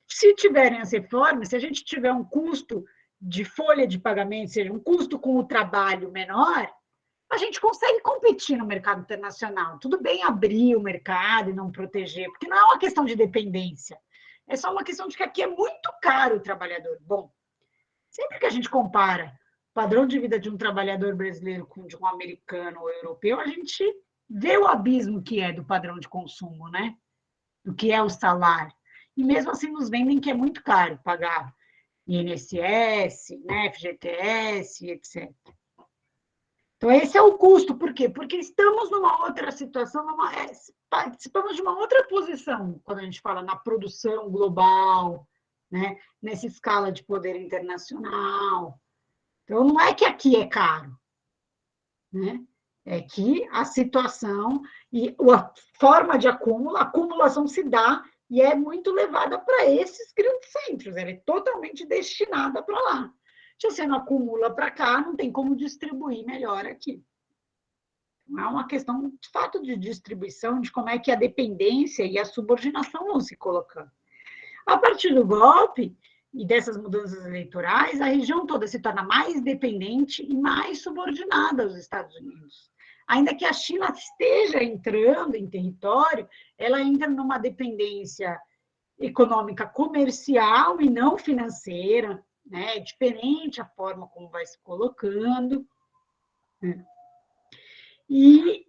se tiverem as reformas, se a gente tiver um custo de folha de pagamento, seja um custo com o trabalho menor, a gente consegue competir no mercado internacional. Tudo bem abrir o mercado e não proteger, porque não é uma questão de dependência, é só uma questão de que aqui é muito caro o trabalhador. Bom, sempre que a gente compara o padrão de vida de um trabalhador brasileiro com de um americano ou europeu, a gente vê o abismo que é do padrão de consumo, né? Do que é o salário. E mesmo assim nos vendem que é muito caro pagar INSS, né, FGTS, etc. Então, esse é o custo. Por quê? Porque estamos numa outra situação, participamos de uma outra posição, quando a gente fala na produção global, né, nessa escala de poder internacional. Então, não é que aqui é caro, né? É que a situação e a forma de acúmulo, a acumulação se dá e é muito levada para esses grandes centros, ela é totalmente destinada para lá. Se você não acumula para cá, não tem como distribuir melhor aqui. Não é uma questão, de fato, de distribuição, de como é que a dependência e a subordinação vão se colocando. A partir do golpe e dessas mudanças eleitorais, a região toda se torna mais dependente e mais subordinada aos Estados Unidos. Ainda que a China esteja entrando em território, ela entra numa dependência econômica comercial e não financeira, né? É diferente a forma como vai se colocando. E,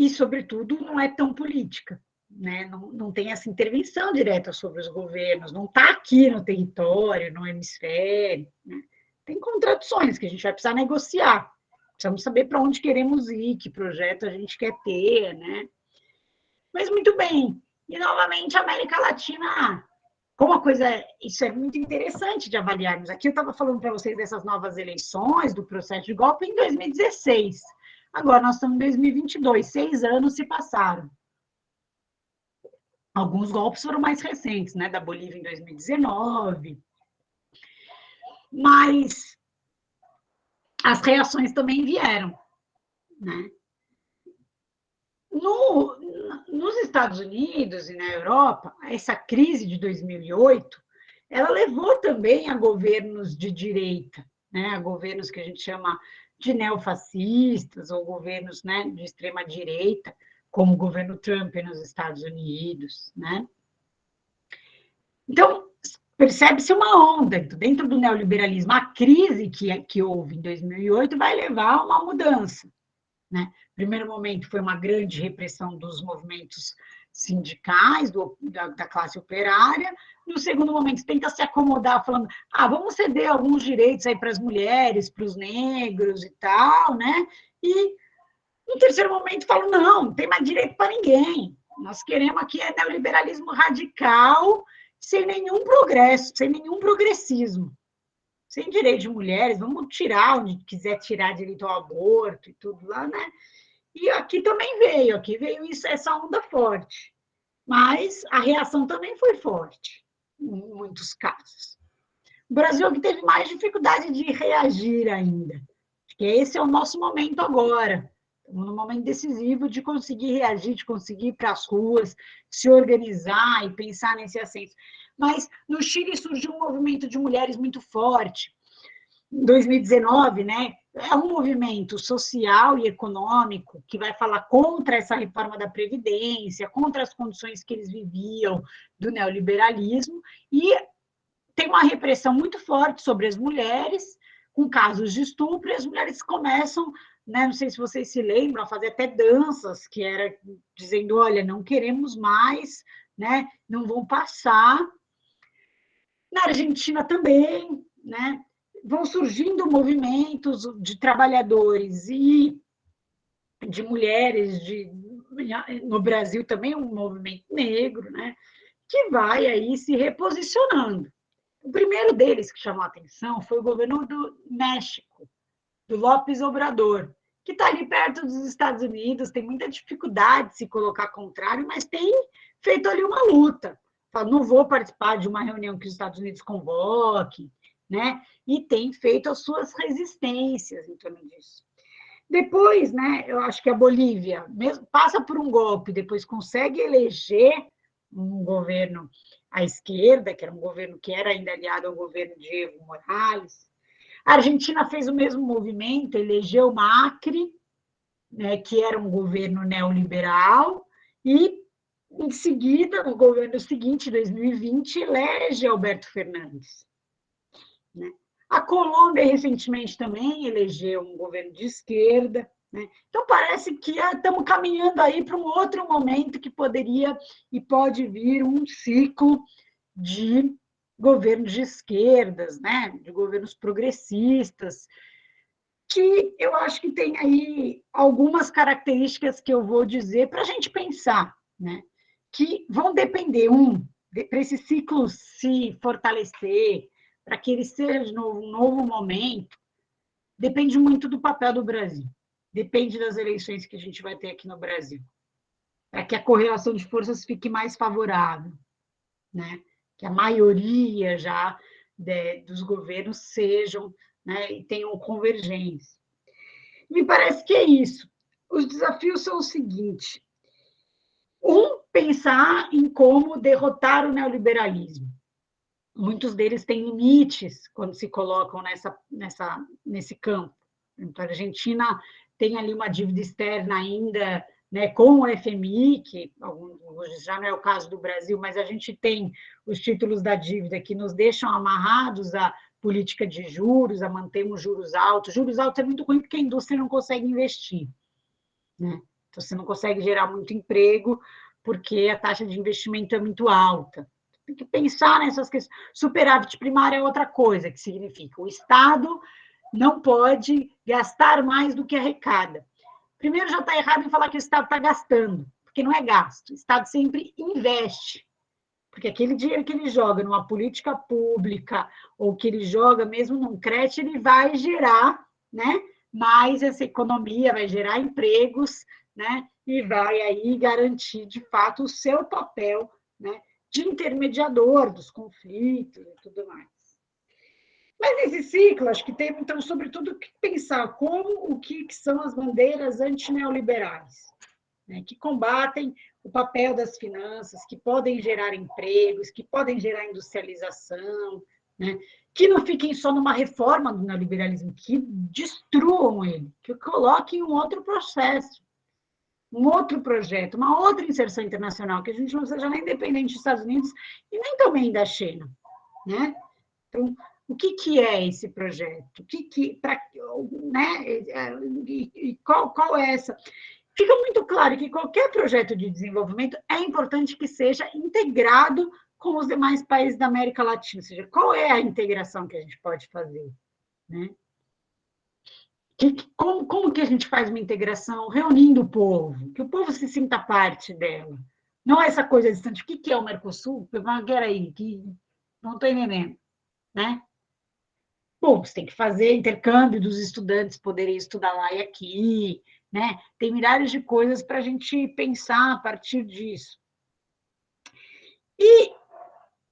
sobretudo, não é tão política, né? Não tem essa intervenção direta sobre os governos, não está aqui no território, no hemisfério. Né? Tem contradições que a gente vai precisar negociar. Precisamos saber para onde queremos ir, que projeto a gente quer ter, né? Mas muito bem. E, novamente, a América Latina, como isso é muito interessante de avaliarmos. Aqui eu estava falando para vocês dessas novas eleições, do processo de golpe em 2016. Agora nós estamos em 2022, 6 anos se passaram. Alguns golpes foram mais recentes, né? Da Bolívia em 2019. Mas as reações também vieram, né? Nos Estados Unidos e na Europa, essa crise de 2008, ela levou também a governos de direita, né? A governos que a gente chama de neofascistas ou governos, né, de extrema direita, como o governo Trump nos Estados Unidos, né? Então, percebe-se uma onda dentro do neoliberalismo. A crise que houve em 2008 vai levar a uma mudança, né? Primeiro momento foi uma grande repressão dos movimentos sindicais da classe operária. No segundo momento, tenta se acomodar, falando, vamos ceder alguns direitos aí para as mulheres, para os negros e tal, né? E no terceiro momento, fala, não tem mais direito para ninguém. Nós queremos aqui neoliberalismo radical, sem nenhum progresso, sem nenhum progressismo. Sem direito de mulheres, vamos tirar onde quiser tirar direito ao aborto e tudo lá, né? E aqui também veio isso, essa onda forte. Mas a reação também foi forte, em muitos casos. O Brasil que teve mais dificuldade de reagir ainda, porque esse é o nosso momento agora. Estamos num momento decisivo de conseguir reagir, de conseguir ir para as ruas, se organizar e pensar nesse ascenso. Mas no Chile surgiu um movimento de mulheres muito forte. Em 2019, né, é um movimento social e econômico que vai falar contra essa reforma da Previdência, contra as condições que eles viviam do neoliberalismo, e tem uma repressão muito forte sobre as mulheres, com casos de estupro, e as mulheres começam, né, não sei se vocês se lembram, a fazer até danças, que era dizendo, olha, não queremos mais, né, não vão passar. Na Argentina também, né, vão surgindo movimentos de trabalhadores e de mulheres, no Brasil também um movimento negro, né, que vai aí se reposicionando. O primeiro deles que chamou a atenção foi o governo do México, do López Obrador, que está ali perto dos Estados Unidos, tem muita dificuldade de se colocar contrário, mas tem feito ali uma luta. Fala, não vou participar de uma reunião que os Estados Unidos convoquem, né? E tem feito as suas resistências em torno disso. Depois, né, eu acho que a Bolívia mesmo passa por um golpe, depois consegue eleger um governo à esquerda, que era um governo que era ainda aliado ao governo de Evo Morales. A Argentina fez o mesmo movimento, elegeu Macri, né, que era um governo neoliberal, e, em seguida, no governo seguinte, 2020, elege Alberto Fernandes. Né? A Colômbia, recentemente, também elegeu um governo de esquerda. Né? Então, parece que estamos caminhando aí para um outro momento que poderia e pode vir um ciclo de governos de esquerdas, né? De governos progressistas, que eu acho que tem aí algumas características que eu vou dizer para a gente pensar, né? Que vão depender, para esse ciclo se fortalecer, para que ele seja de novo um novo momento, depende muito do papel do Brasil, depende das eleições que a gente vai ter aqui no Brasil, para que a correlação de forças fique mais favorável, né? Que a maioria já dos governos sejam, né, e tenham convergência. Me parece que é isso. Os desafios são o seguinte: pensar em como derrotar o neoliberalismo. Muitos deles têm limites quando se colocam nesse campo. Então, a Argentina tem ali uma dívida externa ainda, né, com o FMI, que hoje já não é o caso do Brasil, mas a gente tem os títulos da dívida que nos deixam amarrados à política de juros, a mantermos juros altos. Juros altos é muito ruim porque a indústria não consegue investir. Né? Então, você não consegue gerar muito emprego porque a taxa de investimento é muito alta. Tem que pensar nessas questões. Superávit primário é outra coisa, que significa o Estado não pode gastar mais do que arrecada. Primeiro, já está errado em falar que o Estado está gastando, porque não é gasto. O Estado sempre investe, porque aquele dinheiro que ele joga numa política pública ou que ele joga mesmo num crédito, ele vai gerar, né, mais essa economia, vai gerar empregos, né, e vai aí garantir, de fato, o seu papel, né, de intermediador dos conflitos e tudo mais. Mas nesse ciclo, acho que tem, então, sobretudo, que pensar o que são as bandeiras antineoliberais, né, que combatem o papel das finanças, que podem gerar empregos, que podem gerar industrialização, né, que não fiquem só numa reforma do neoliberalismo, que destruam ele, que coloquem um outro processo, um outro projeto, uma outra inserção internacional, que a gente não seja nem dependente dos Estados Unidos e nem também da China, né? Então, o que é esse projeto? Né? E qual é essa? fica muito claro que qualquer projeto de desenvolvimento é importante que seja integrado com os demais países da América Latina. Ou seja, qual é a integração que a gente pode fazer? Né? Como que a gente faz uma integração reunindo o povo? Que o povo se sinta parte dela. Não é essa coisa distante. O que é o Mercosul? Peraí, que não estou entendendo. Né? Bom, você tem que fazer intercâmbio dos estudantes poderem estudar lá e aqui, né? Tem milhares de coisas para a gente pensar a partir disso. E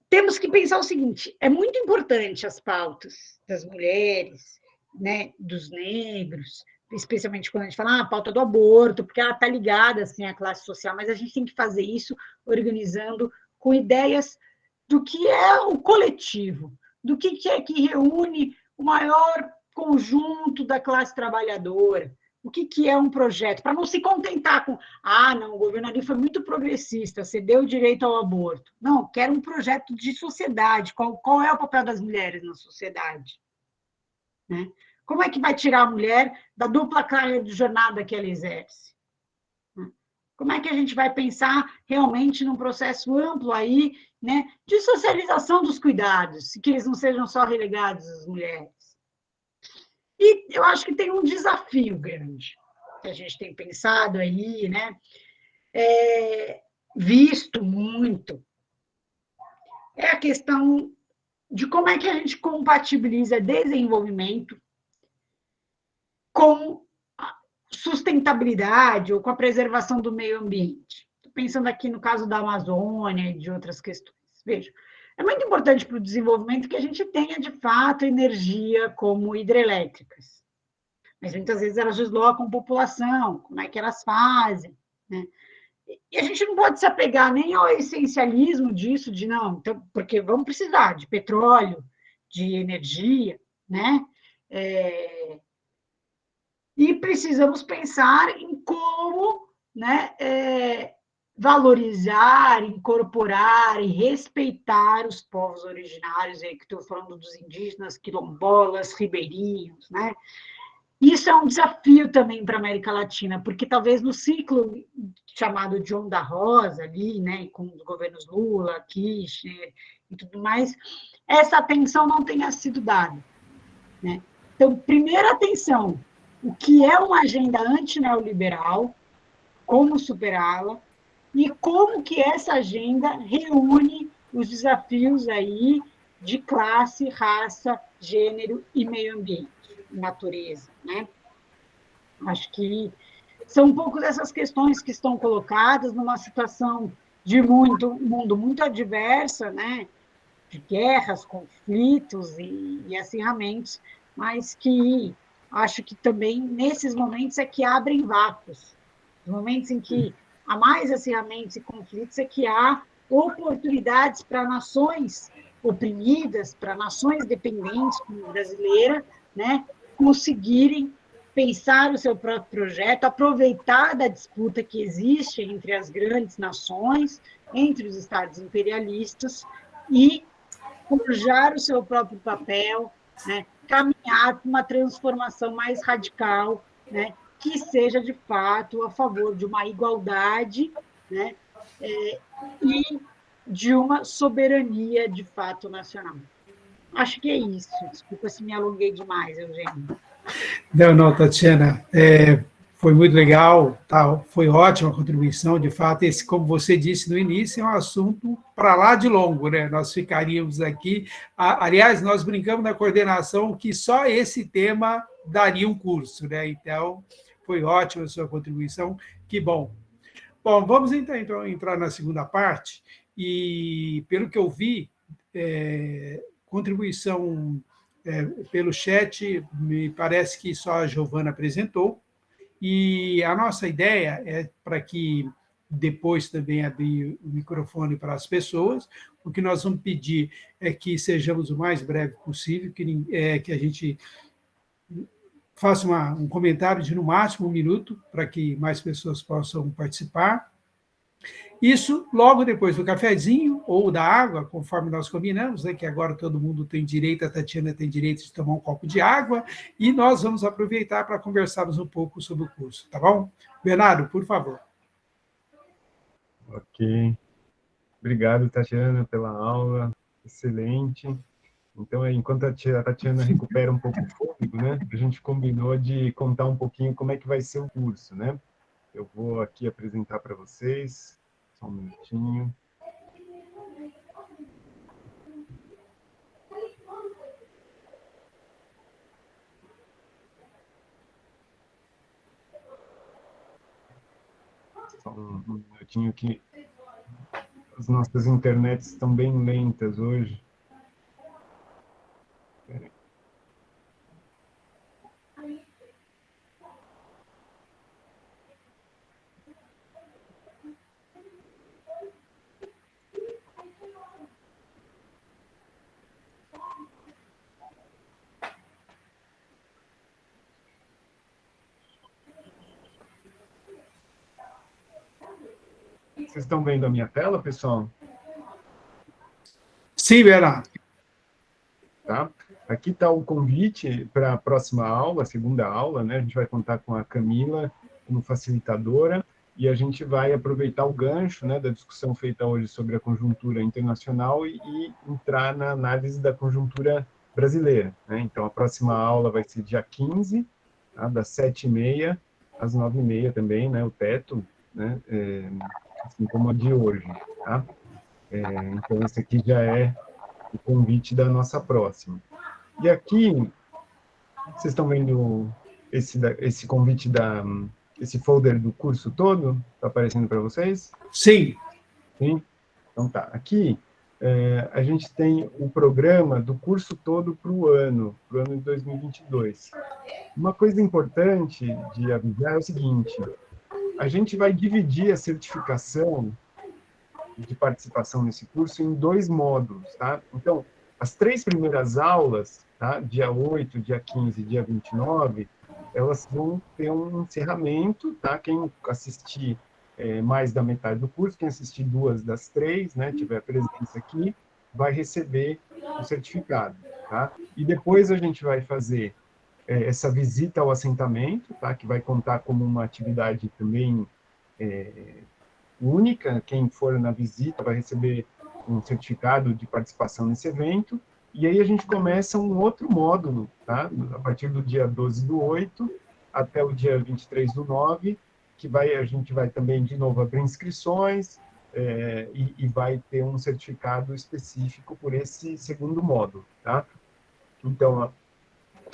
temos que pensar o seguinte: é muito importante as pautas das mulheres, né, dos negros, especialmente quando a gente fala a pauta do aborto, porque ela está ligada assim, à classe social, mas a gente tem que fazer isso organizando com ideias do que é o coletivo, do que é que reúne o maior conjunto da classe trabalhadora, o que é um projeto, para não se contentar com, não, o governo ali foi muito progressista, cedeu o direito ao aborto. Não, quero um projeto de sociedade, qual é o papel das mulheres na sociedade? Né? Como é que vai tirar a mulher da dupla carga de jornada que ela exerce? Como é que a gente vai pensar realmente num processo amplo aí, né, de socialização dos cuidados, que eles não sejam só relegados às mulheres? E eu acho que tem um desafio grande que a gente tem pensado aí, né, visto muito, é a questão de como é que a gente compatibiliza desenvolvimento com sustentabilidade ou com a preservação do meio ambiente. Estou pensando aqui no caso da Amazônia e de outras questões. Veja, é muito importante para o desenvolvimento que a gente tenha, de fato, energia como hidrelétricas. Mas muitas vezes elas deslocam população, como é que elas fazem, né? E a gente não pode se apegar nem ao essencialismo disso, de não, então, porque vamos precisar de petróleo, de energia, né? E precisamos pensar em como, né, valorizar, incorporar e respeitar os povos originários, aí que estou falando dos indígenas, quilombolas, ribeirinhos, né? Isso é um desafio também para a América Latina, porque talvez no ciclo chamado de Onda Rosa, ali, né, com os governos Lula, Kirchner e tudo mais, essa atenção não tenha sido dada. Né? Então, primeira atenção, o que é uma agenda antineoliberal, como superá-la, e como que essa agenda reúne os desafios aí de classe, raça, gênero e meio ambiente, natureza, né? Acho que são um pouco dessas questões que estão colocadas numa situação de mundo muito adversa, né? De guerras, conflitos e acirramentos, mas que acho que também, nesses momentos, é que abrem vácuos. Os momentos em que há mais acirramentos e conflitos é que há oportunidades para nações oprimidas, para nações dependentes, como a brasileira, né, conseguirem pensar o seu próprio projeto, aproveitar da disputa que existe entre as grandes nações, entre os estados imperialistas, e forjar o seu próprio papel, né, caminhar para uma transformação mais radical, né, que seja, de fato, a favor de uma igualdade, né, e de uma soberania, de fato, nacional. Acho que é isso. Desculpa se me alonguei demais, Eugênio. Não, Tatiana, foi muito legal, tá? Foi ótima a contribuição, de fato, esse, como você disse no início, é um assunto para lá de longo, né? Nós ficaríamos aqui, aliás, nós brincamos na coordenação que só esse tema daria um curso, né? Então, foi ótima a sua contribuição, que bom. Bom, vamos então entrar na segunda parte, e pelo que eu vi, contribuição pelo chat, me parece que só a Giovana apresentou, e a nossa ideia é para que depois também abrir o microfone para as pessoas. O que nós vamos pedir é que sejamos o mais breve possível, que a gente faça um comentário de no máximo 1 minuto, para que mais pessoas possam participar. Isso logo depois do cafezinho ou da água, conforme nós combinamos, né, que agora todo mundo tem direito, a Tatiana tem direito de tomar um copo de água, e nós vamos aproveitar para conversarmos um pouco sobre o curso, tá bom? Bernardo, por favor. Ok. Obrigado, Tatiana, pela aula. Excelente. Então, enquanto a Tatiana recupera um pouco o fôlego, né, a gente combinou de contar um pouquinho como é que vai ser o curso, né? Eu vou aqui apresentar para vocês, só um minutinho. Só um minutinho que as nossas internets estão bem lentas hoje. Espera aí. Vocês estão vendo a minha tela, pessoal? Sim, Bernardo. Tá? Aqui está o convite para a próxima aula, a segunda aula, né? A gente vai contar com a Camila como facilitadora e a gente vai aproveitar o gancho, né, da discussão feita hoje sobre a conjuntura internacional e entrar na análise da conjuntura brasileira, né? Então, a próxima aula vai ser dia 15, tá? Das 7h30 às 9h30 também, né? O teto, né? Assim como a de hoje, tá? Então, esse aqui já é o convite da nossa próxima. E aqui, vocês estão vendo esse convite, esse folder do curso todo? Está aparecendo para vocês? Sim. Sim? Então tá. Aqui, a gente tem o programa do curso todo para o ano de 2022. Uma coisa importante de avisar é o seguinte, a gente vai dividir a certificação de participação nesse curso em 2 módulos, tá? Então, as 3 primeiras aulas, tá? Dia 8, dia 15 e dia 29, elas vão ter um encerramento, tá? Quem assistir mais da metade do curso, quem assistir 2 das 3, né, tiver presença aqui, vai receber o certificado, tá? E depois a gente vai fazer essa visita ao assentamento, tá? Que vai contar como uma atividade também única, quem for na visita vai receber um certificado de participação nesse evento, e aí a gente começa um outro módulo, tá? A partir do dia 12/8 até o dia 23/9, que a gente vai também, de novo, abrir inscrições, e vai ter um certificado específico por esse segundo módulo, tá? Então,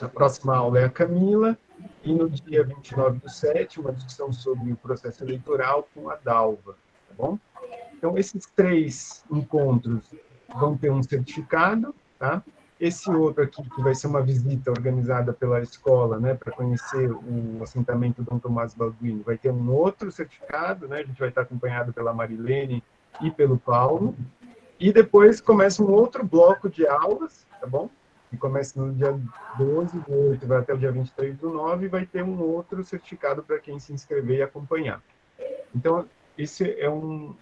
a próxima aula é a Camila, e no dia 29/7, uma discussão sobre o processo eleitoral com a Dalva, tá bom? Então, esses 3 encontros vão ter um certificado, tá? Esse outro aqui, que vai ser uma visita organizada pela escola, né, para conhecer o assentamento Dom Tomás Balduino, vai ter um outro certificado, né? A gente vai estar acompanhado pela Marilene e pelo Paulo, e depois começa um outro bloco de aulas, tá bom? Que começa no dia 12/8, vai até o dia 23/9, e vai ter um outro certificado para quem se inscrever e acompanhar. Então, esse é um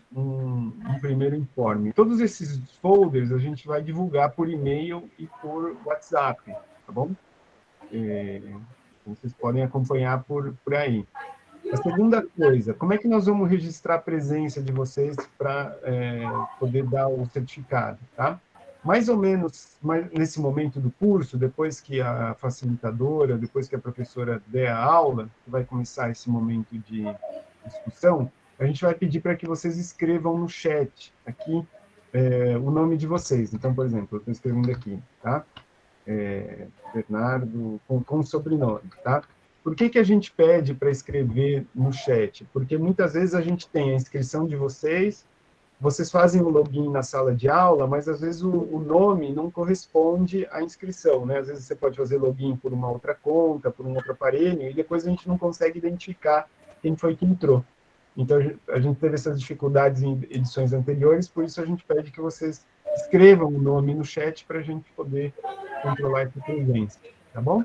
primeiro informe. Todos esses folders a gente vai divulgar por e-mail e por WhatsApp, tá bom? Vocês podem acompanhar por aí. A segunda coisa, como é que nós vamos registrar a presença de vocês para poder dar o certificado, tá? Mais ou menos nesse momento do curso, depois que a facilitadora, depois que a professora der a aula, que vai começar esse momento de discussão, a gente vai pedir para que vocês escrevam no chat aqui o nome de vocês. Então, por exemplo, eu estou escrevendo aqui, tá? Bernardo, com sobrenome, tá? Por que a gente pede para escrever no chat? Porque muitas vezes a gente tem a inscrição de vocês fazem o login na sala de aula, mas às vezes o nome não corresponde à inscrição, né? Às vezes você pode fazer login por uma outra conta, por um outro aparelho, e depois a gente não consegue identificar quem foi que entrou. Então, a gente teve essas dificuldades em edições anteriores, por isso a gente pede que vocês escrevam o nome no chat para a gente poder controlar essa presença, tá bom?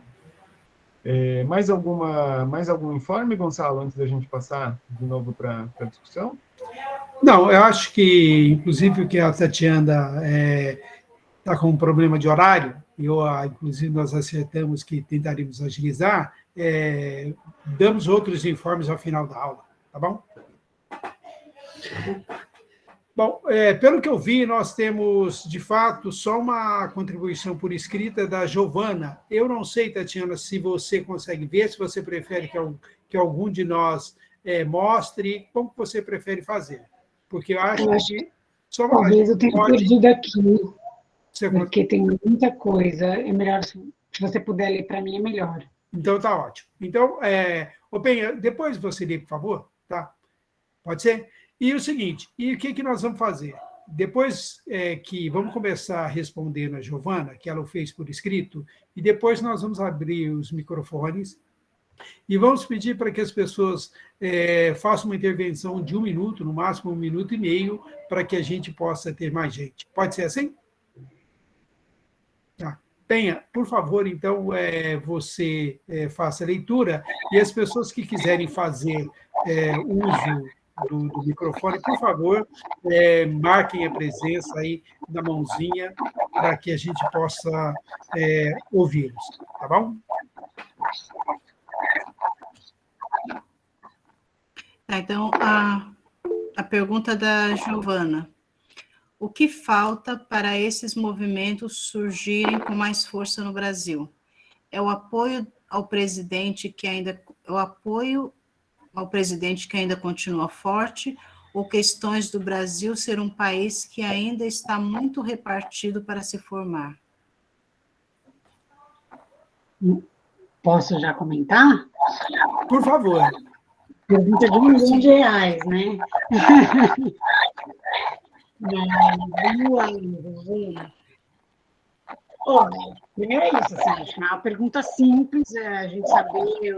Mais algum informe, Gonçalo, antes da gente passar de novo para a discussão? Não, eu acho que, inclusive, o que a Tatiana está com um problema de horário, inclusive, nós acertamos que tentaríamos agilizar, damos outros informes ao final da aula, tá bom? Bom, pelo que eu vi, nós temos, de fato, só uma contribuição por escrita da Giovana. Eu não sei, Tatiana, se você consegue ver, se você prefere que algum de nós mostre, como que você prefere fazer? Porque eu acho que... Talvez eu tenha perdido aqui, porque tem muita coisa. É melhor, se você puder ler para mim, é melhor. Então, tá ótimo. Então, Penha, depois você lê, por favor, tá? Pode ser? E o seguinte, e o que nós vamos fazer? Depois que vamos começar respondendo a Giovana, que ela o fez por escrito, e depois nós vamos abrir os microfones e vamos pedir para que as pessoas façam uma intervenção de 1 minuto, no máximo 1 minuto e meio, para que a gente possa ter mais gente. Pode ser assim? Tá. Penha, por favor, então, você faça a leitura, e as pessoas que quiserem fazer uso do microfone, por favor, marquem a presença aí da mãozinha para que a gente possa ouvi-los, tá bom? Então, a pergunta da Giovana. O que falta para esses movimentos surgirem com mais força no Brasil? É o apoio ao presidente que ainda continua forte, ou questões do Brasil ser um país que ainda está muito repartido para se formar? Posso já comentar? Por favor. Pergunta de R$1 milhão, né? Vamos lá, primeiro é isso, assim, acho que é uma pergunta simples, a gente saber...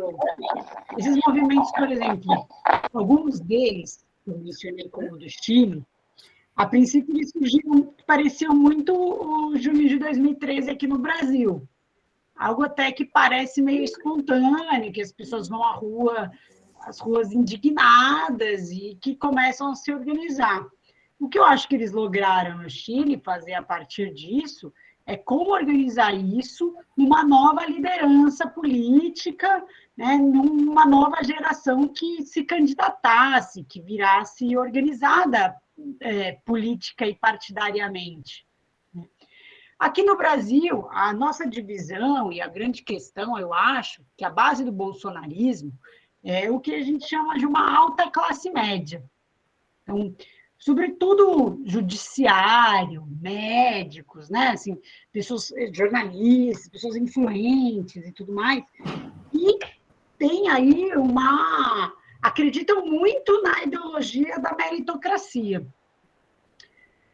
Esses movimentos, por exemplo, alguns deles, que eu mencionei como o do Chile, a princípio eles surgiram, pareciam muito o junho de 2013 aqui no Brasil. Algo até que parece meio espontâneo, que as pessoas vão à rua, as ruas indignadas e que começam a se organizar. O que eu acho que eles lograram no Chile fazer a partir disso é como organizar isso numa nova liderança política, né, numa nova geração que se candidatasse, que virasse organizada política e partidariamente. Aqui no Brasil, a nossa divisão e a grande questão, eu acho, que a base do bolsonarismo é o que a gente chama de uma alta classe média. Então, sobretudo judiciário, médicos, né? Assim, pessoas, jornalistas, pessoas influentes e tudo mais, e tem aí acreditam muito na ideologia da meritocracia.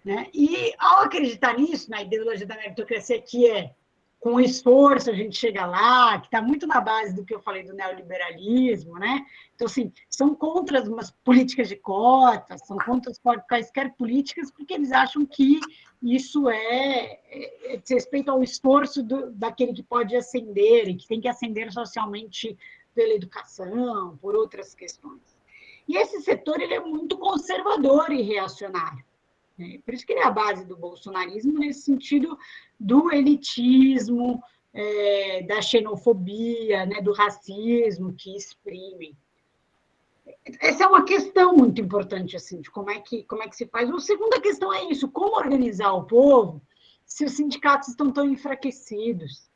Né? E, ao acreditar nisso, na ideologia da meritocracia, que com esforço a gente chega lá, que está muito na base do que eu falei do neoliberalismo, né? Então, assim, são contra umas políticas de cotas, são contra quaisquer políticas, porque eles acham que isso diz respeito ao esforço daquele que pode ascender, e que tem que ascender socialmente pela educação, por outras questões. E esse setor ele é muito conservador e reacionário. Por isso que ele é a base do bolsonarismo, nesse sentido do elitismo, da xenofobia, né, do racismo que exprimem. Essa é uma questão muito importante, assim, de como é que se faz. A segunda questão é isso, como organizar o povo se os sindicatos estão tão enfraquecidos,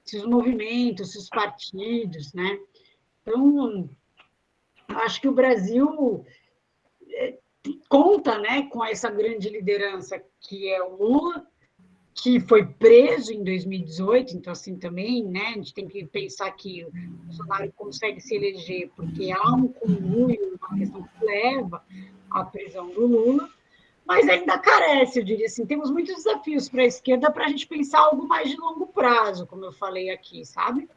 se os movimentos, se os partidos, né? Então, acho que o Brasil conta, né, com essa grande liderança que é o Lula, que foi preso em 2018, então, assim, também, né, a gente tem que pensar que o Bolsonaro consegue se eleger porque há um conluio, uma questão que leva à prisão do Lula, mas ainda carece, eu diria assim, temos muitos desafios para a esquerda para a gente pensar algo mais de longo prazo, como eu falei aqui, sabe?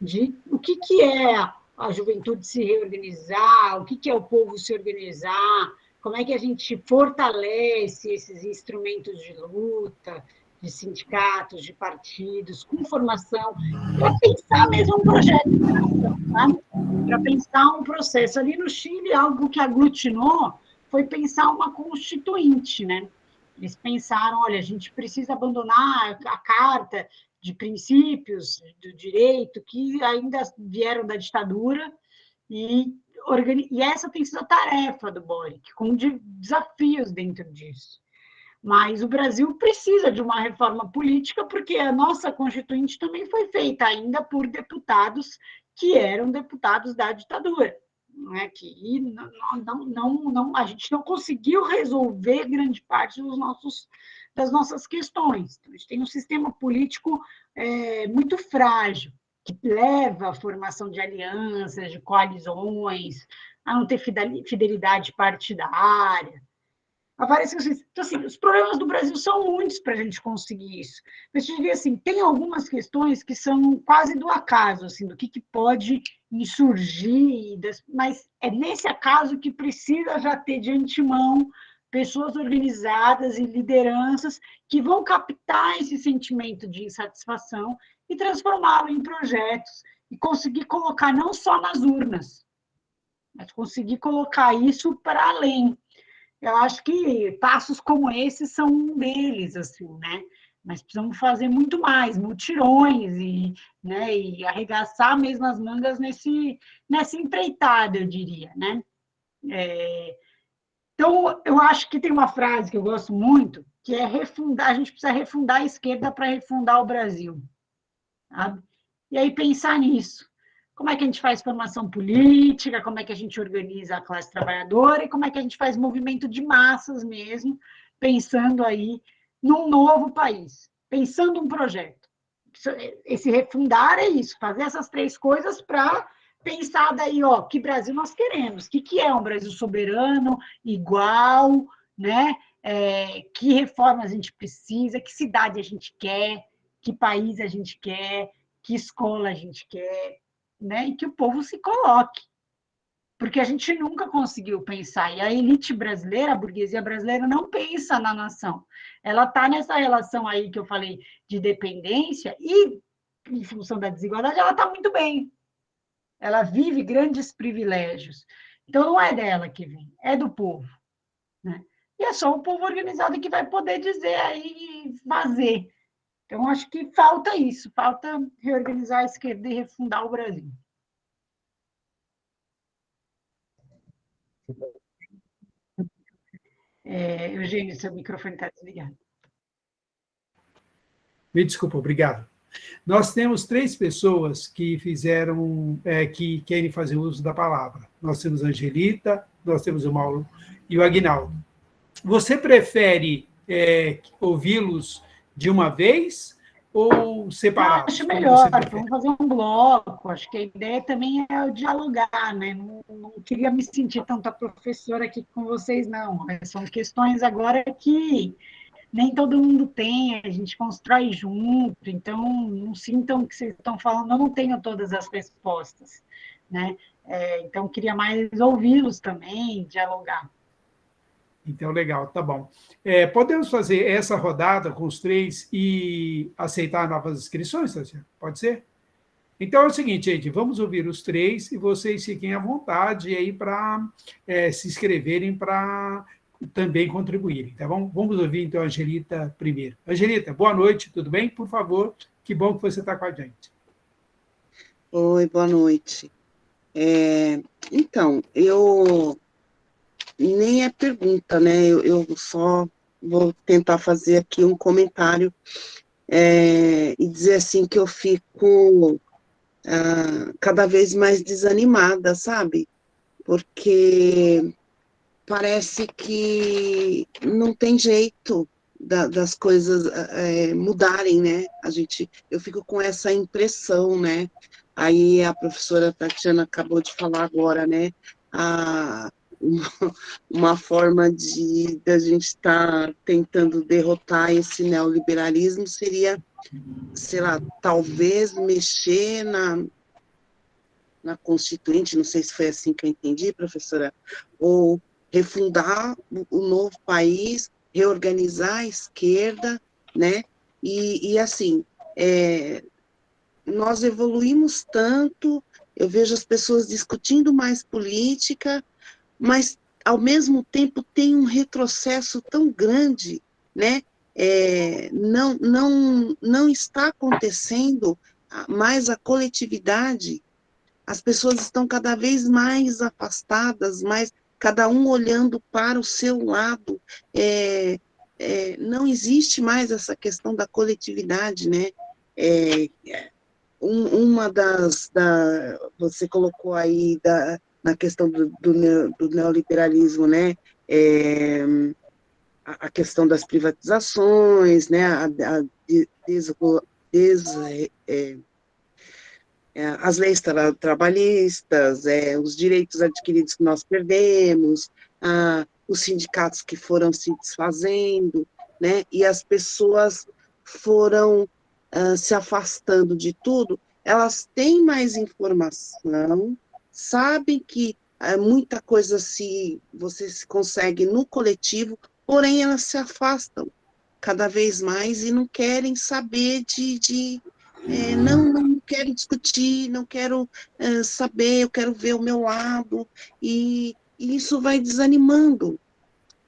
De o que é a juventude se reorganizar, o que é o povo se organizar, como é que a gente fortalece esses instrumentos de luta, de sindicatos, de partidos, com formação, para pensar mesmo um projeto de nação, tá? Para pensar um processo. Ali no Chile, algo que aglutinou foi pensar uma constituinte, né? Eles pensaram, olha, a gente precisa abandonar a Carta de Princípios do Direito, que ainda vieram da ditadura, e essa tem sido a tarefa do Boric, com desafios dentro disso. Mas o Brasil precisa de uma reforma política, porque a nossa Constituinte também foi feita ainda por deputados que eram deputados da ditadura. Não é que a gente não conseguiu resolver grande parte das nossas questões. Então, a gente tem um sistema político muito frágil, que leva à formação de alianças, de coalizões, a não ter fidelidade partidária, há várias questões. Então, assim, os problemas do Brasil são muitos para a gente conseguir isso. Mas eu diria assim, tem algumas questões que são quase do acaso, assim, do que pode insurgir, mas é nesse acaso que precisa já ter de antemão pessoas organizadas e lideranças que vão captar esse sentimento de insatisfação e transformá-lo em projetos e conseguir colocar não só nas urnas, mas conseguir colocar isso para além. Eu acho que passos como esses são um deles, assim, né? Mas precisamos fazer muito mais, mutirões né, e arregaçar mesmo as mangas nessa empreitada, eu diria, né? Então, eu acho que tem uma frase que eu gosto muito, que é a gente precisa refundar a esquerda para refundar o Brasil, sabe? E aí pensar nisso. Como é que a gente faz formação política, como é que a gente organiza a classe trabalhadora e como é que a gente faz movimento de massas mesmo, pensando aí num novo país, pensando um projeto. Esse refundar é isso, fazer essas três coisas para pensar daí, ó, que Brasil nós queremos, o que é um Brasil soberano, igual, né? Que reformas a gente precisa, que cidade a gente quer, que país a gente quer, que escola a gente quer, né? E que o povo se coloque. Porque a gente nunca conseguiu pensar. E a elite brasileira, a burguesia brasileira, não pensa na nação. Ela está nessa relação aí que eu falei de dependência e, em função da desigualdade, ela está muito bem. Ela vive grandes privilégios. Então, não é dela que vem, é do povo, né? E é só o povo organizado que vai poder dizer aí, fazer. Então, acho que falta isso, falta reorganizar a esquerda e refundar o Brasil. Eugênio, seu microfone está desligado. Me desculpa, obrigado. Nós temos 3 pessoas que que querem fazer uso da palavra. Nós temos a Angelita, nós temos o Mauro e o Aguinaldo. Você prefere ouvi-los de uma vez ou separados? Acho melhor, vamos fazer um bloco. Acho que a ideia também é o dialogar, né? Não queria me sentir tanta professora aqui com vocês, não. São questões agora que nem todo mundo tem, a gente constrói junto, então não sintam que vocês estão falando, eu não tenho todas as respostas, né? Então, queria mais ouvi-los também, dialogar. Então, legal, tá bom. Podemos fazer essa rodada com os 3 e aceitar novas inscrições, Tatiana? Pode ser? Então é o seguinte, gente, vamos ouvir os 3 e vocês fiquem à vontade aí para se inscreverem para também contribuírem, tá bom? Vamos ouvir, então, a Angelita primeiro. Angelita, boa noite, tudo bem? Por favor, que bom que você está com a gente. Oi, boa noite. Então, nem é pergunta, né? Eu só vou tentar fazer aqui um comentário e dizer assim que eu fico cada vez mais desanimada, sabe? Porque parece que não tem jeito das coisas mudarem, né? Eu fico com essa impressão, né? Aí a professora Tatiana acabou de falar agora, né? Uma forma da gente estar tentando derrotar esse neoliberalismo seria, sei lá, talvez mexer na Constituinte, não sei se foi assim que eu entendi, professora, ou refundar o novo país, reorganizar a esquerda, né? E assim, nós evoluímos tanto, eu vejo as pessoas discutindo mais política, mas ao mesmo tempo, tem um retrocesso tão grande, né? Não está acontecendo mais a coletividade. As pessoas estão cada vez mais afastadas, cada um olhando para o seu lado. Não existe mais essa questão da coletividade, né? Você colocou aí na questão do neoliberalismo, né? A questão das privatizações, né? As leis trabalhistas, os direitos adquiridos que nós perdemos, os sindicatos que foram se desfazendo, né? E as pessoas foram se afastando de tudo. Elas têm mais informação, sabem que muita coisa você se consegue no coletivo, porém elas se afastam cada vez mais e não querem saber não quero discutir, não quero saber, eu quero ver o meu lado, e isso vai desanimando,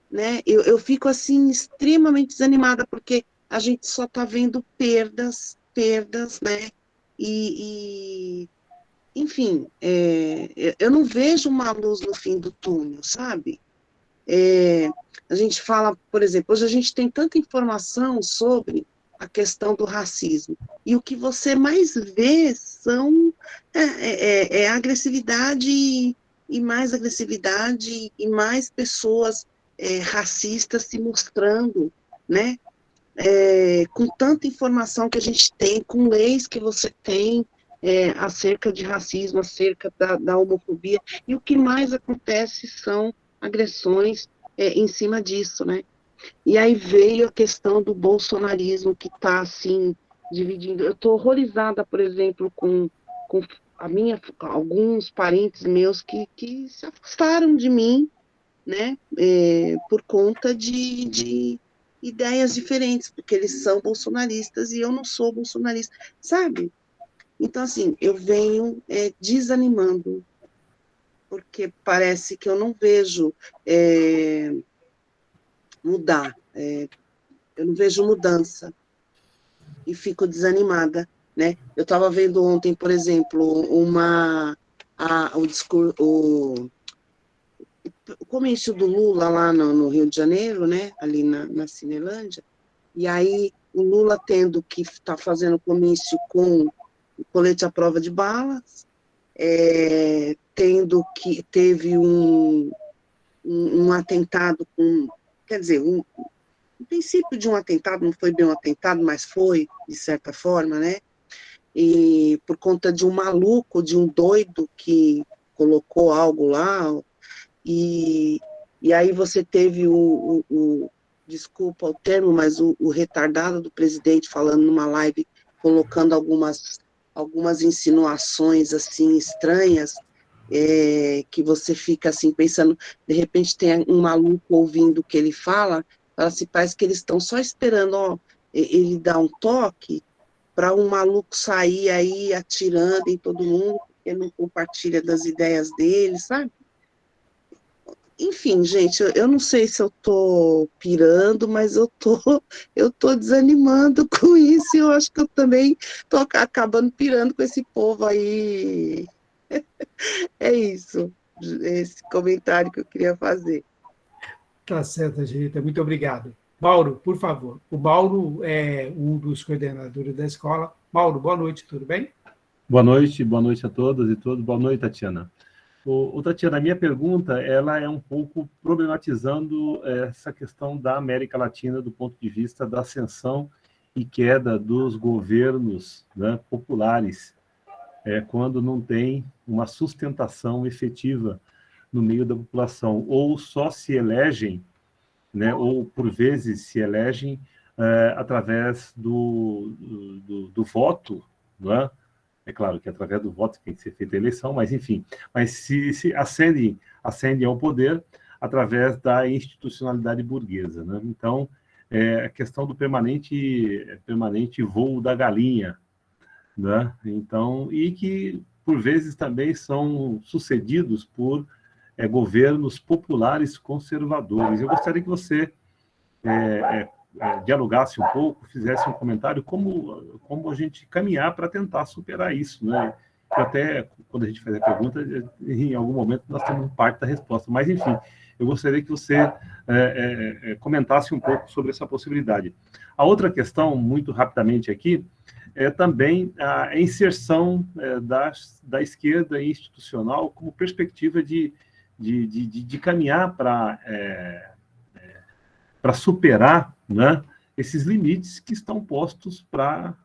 né? Eu fico, assim, extremamente desanimada, porque a gente só está vendo perdas, né? Enfim, eu não vejo uma luz no fim do túnel, sabe? A gente fala, por exemplo, hoje a gente tem tanta informação sobre a questão do racismo, e o que você mais vê é agressividade, e mais agressividade, e mais pessoas racistas se mostrando, né? Com tanta informação que a gente tem, com leis que você tem acerca de racismo, acerca da homofobia, e o que mais acontece são agressões em cima disso, né? E aí veio a questão do bolsonarismo, que está, assim, dividindo. Eu estou horrorizada, por exemplo, com alguns parentes meus que se afastaram de mim, né, por conta de ideias diferentes, porque eles são bolsonaristas e eu não sou bolsonarista, sabe? Então, assim, eu venho desanimando, porque parece que eu não vejo mudar, eu não vejo mudança, e fico desanimada, né? Eu estava vendo ontem, por exemplo, o comício do Lula lá no Rio de Janeiro, né? Ali na Cinelândia, e aí o Lula tendo que estar fazendo comício com o colete à prova de balas, teve um atentado quer dizer, o princípio de um atentado, não foi bem um atentado, mas foi, de certa forma, né? E por conta de um maluco, de um doido que colocou algo lá, e aí você teve desculpa o termo, mas o retardado do presidente falando numa live, colocando algumas insinuações, assim, estranhas, que você fica, assim, pensando, de repente tem um maluco ouvindo o que ele fala assim, parece que eles estão só esperando, ele dar um toque para um maluco sair aí atirando em todo mundo, porque não compartilha das ideias dele, sabe? Enfim, gente, eu não sei se eu tô pirando, mas eu tô desanimando com isso, e eu acho que eu também tô acabando pirando com esse povo aí. É isso, esse comentário que eu queria fazer. Tá certo, Angelita, muito obrigado. Mauro, por favor. O Mauro é um dos coordenadores da escola. Mauro, boa noite, tudo bem? Boa noite a todas e todos. Boa noite, Tatiana. Tatiana, a minha pergunta ela é um pouco problematizando essa questão da América Latina do ponto de vista da ascensão e queda dos governos, né, populares, quando não tem uma sustentação efetiva no meio da população, ou só se elegem, né, ou por vezes se elegem através do voto, não é? É claro que através do voto tem que ser feita a eleição, mas enfim, mas se ascendem ao poder através da institucionalidade burguesa, né? Então, a questão do permanente voo da galinha, né? Então, e que por vezes também são sucedidos por governos populares conservadores. Eu gostaria que você dialogasse um pouco, fizesse um comentário como a gente caminhar para tentar superar isso, né? Até quando a gente faz a pergunta, em algum momento nós temos parte da resposta. Mas, enfim, eu gostaria que você comentasse um pouco sobre essa possibilidade. A outra questão, muito rapidamente aqui, é também a inserção da esquerda institucional como perspectiva de caminhar para superar, né, esses limites que estão postos para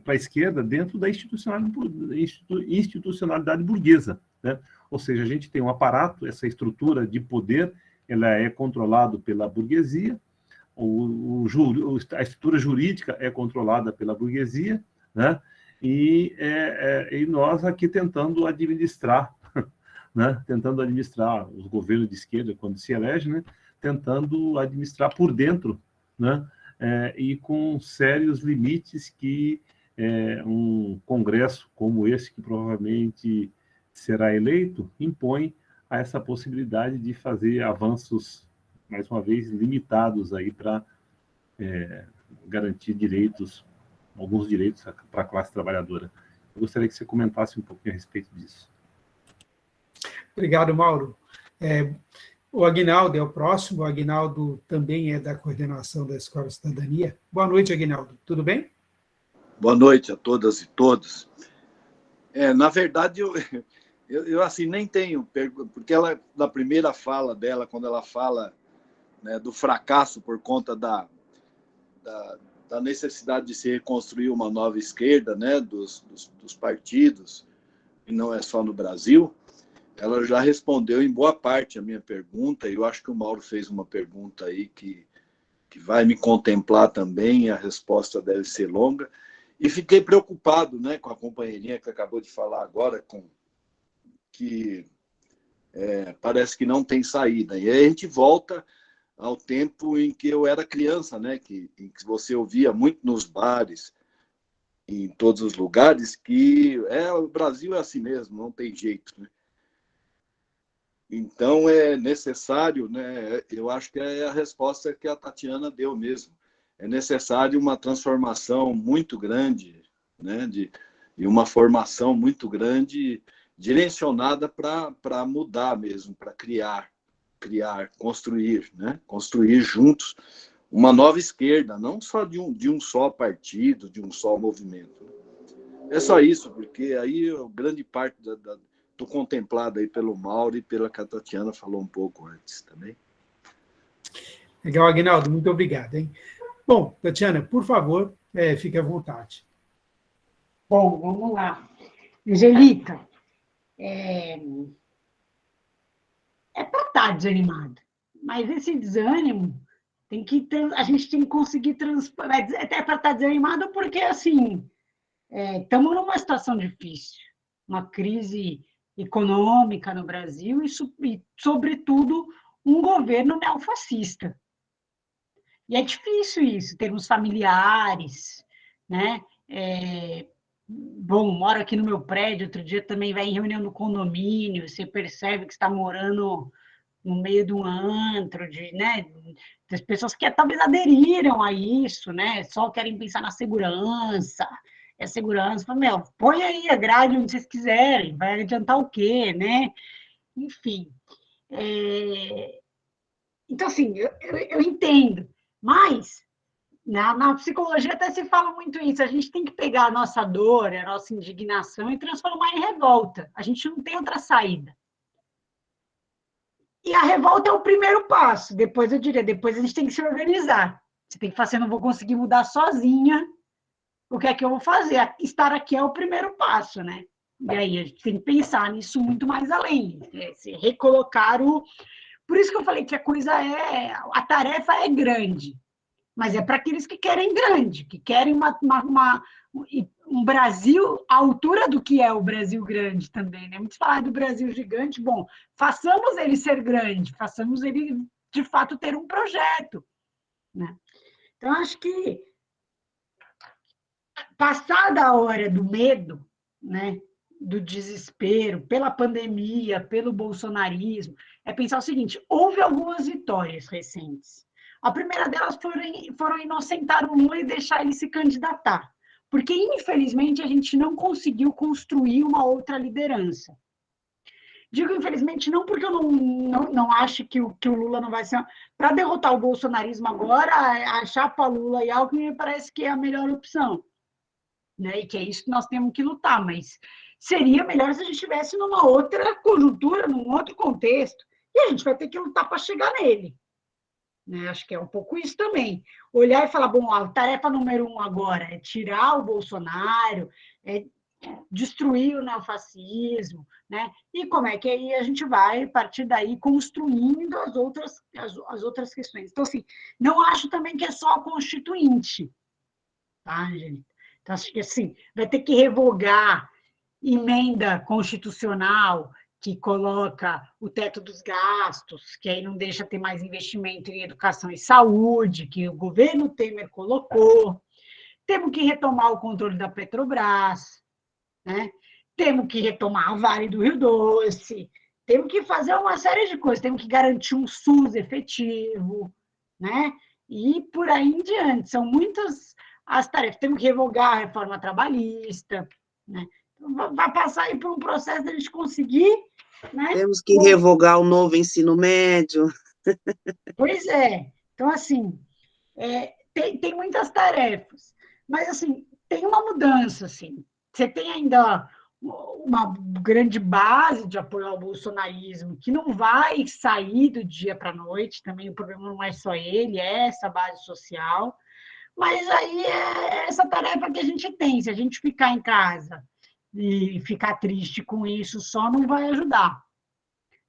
a esquerda dentro da institucionalidade burguesa, né? Ou seja, a gente tem um aparato, essa estrutura de poder, ela é controlada pela burguesia, a estrutura jurídica é controlada pela burguesia, né? E nós aqui tentando administrar, né? Tentando administrar os governos de esquerda, quando se elege, né? Tentando administrar por dentro, né? E com sérios limites que um congresso como esse, que provavelmente será eleito, impõe a essa possibilidade de fazer avanços, mais uma vez, limitados aí para garantir direitos, alguns direitos para a classe trabalhadora. Eu gostaria que você comentasse um pouquinho a respeito disso. Obrigado, Mauro. O Aguinaldo é o próximo. O Aguinaldo também é da coordenação da Escola Cidadania. Boa noite, Aguinaldo. Tudo bem? Boa noite a todas e todos. Na verdade, eu assim, nem tenho pergunta, porque ela, na primeira fala dela, quando ela fala, né, do fracasso por conta da necessidade de se reconstruir uma nova esquerda, né, dos partidos, e não é só no Brasil, ela já respondeu em boa parte a minha pergunta, e eu acho que o Mauro fez uma pergunta aí que vai me contemplar também, e a resposta deve ser longa. E fiquei preocupado, né, com a companheirinha que acabou de falar agora, que parece que não tem saída. E aí a gente volta ao tempo em que eu era criança, né, em que você ouvia muito nos bares, em todos os lugares, que o Brasil é assim mesmo, não tem jeito, né? Então, é necessário, né, eu acho que é a resposta que a Tatiana deu mesmo. É necessário uma transformação muito grande, né, e uma formação muito grande, direcionada para mudar mesmo, para criar, construir, né, construir juntos uma nova esquerda, não só de um só partido, de um só movimento. É só isso, porque aí grande parte estou contemplado aí pelo Mauro e pela que a Tatiana falou um pouco antes também. Legal, Aguinaldo, muito obrigado, hein? Bom, Tatiana, por favor, fique à vontade. Bom, vamos lá. Angelita, é para estar desanimado, mas esse desânimo a gente tem que conseguir até para estar desanimado, porque assim estamos numa situação difícil, uma crise econômica no Brasil e sobretudo, um governo neofascista. E é difícil isso, termos familiares, né? Bom, moro aqui no meu prédio, outro dia também vai em reunião no condomínio, você percebe que está morando no meio de um antro, né? Das pessoas que talvez aderiram a isso, né? Só querem pensar na segurança. A segurança, fala, põe aí a grade onde vocês quiserem, vai adiantar o quê, né? Enfim. Então, assim, eu entendo, mas na psicologia até se fala muito isso, a gente tem que pegar a nossa dor, a nossa indignação e transformar em revolta. A gente não tem outra saída. E a revolta é o primeiro passo. Depois, eu diria, depois a gente tem que se organizar. Você tem que fazer, eu não vou conseguir mudar sozinha. O que é que eu vou fazer? Estar aqui é o primeiro passo, né? E aí a gente tem que pensar nisso muito mais além. Se recolocar o... Por isso que eu falei que a tarefa é grande. Mas é para aqueles que querem grande, que querem um Brasil à altura do que é o Brasil grande também, né? Muitos falam do Brasil gigante, bom, façamos ele ser grande, façamos ele, de fato, ter um projeto, né? Então, acho que, passada a hora do medo, né, do desespero, pela pandemia, pelo bolsonarismo, é pensar o seguinte: houve algumas vitórias recentes. A primeira delas foram inocentar o Lula e deixar ele se candidatar, porque, infelizmente, a gente não conseguiu construir uma outra liderança. Digo infelizmente não porque eu não acho que o Lula não vai ser... Para derrotar o bolsonarismo agora, a chapa Lula e Alckmin me parece que é a melhor opção, né? E que é isso que nós temos que lutar, mas seria melhor se a gente estivesse numa outra conjuntura, num outro contexto, e a gente vai ter que lutar para chegar nele. Né? Acho que é um pouco isso também. Olhar e falar, bom, a tarefa número 1 agora é tirar o Bolsonaro, é destruir o neofascismo, né? E como é que aí a gente vai, a partir daí, construindo as outras questões. Então, assim, não acho também que é só a Constituinte, tá, gente? Então, acho que, assim, vai ter que revogar emenda constitucional que coloca o teto dos gastos, que aí não deixa ter mais investimento em educação e saúde, que o governo Temer colocou. Temos que retomar o controle da Petrobras, né? Temos que retomar a Vale do Rio Doce, temos que fazer uma série de coisas, temos que garantir um SUS efetivo, né? E por aí em diante. São muitas as tarefas. Temos que revogar a reforma trabalhista, né? Vai passar aí por um processo de a gente conseguir, né? Temos que revogar o novo ensino médio. Pois é. Então, assim, tem muitas tarefas, mas, assim, tem uma mudança, assim. Você tem ainda uma grande base de apoio ao bolsonarismo, que não vai sair do dia para a noite, também o problema não é só ele, é essa base social, mas aí é essa tarefa que a gente tem. Se a gente ficar em casa e ficar triste com isso só, não vai ajudar.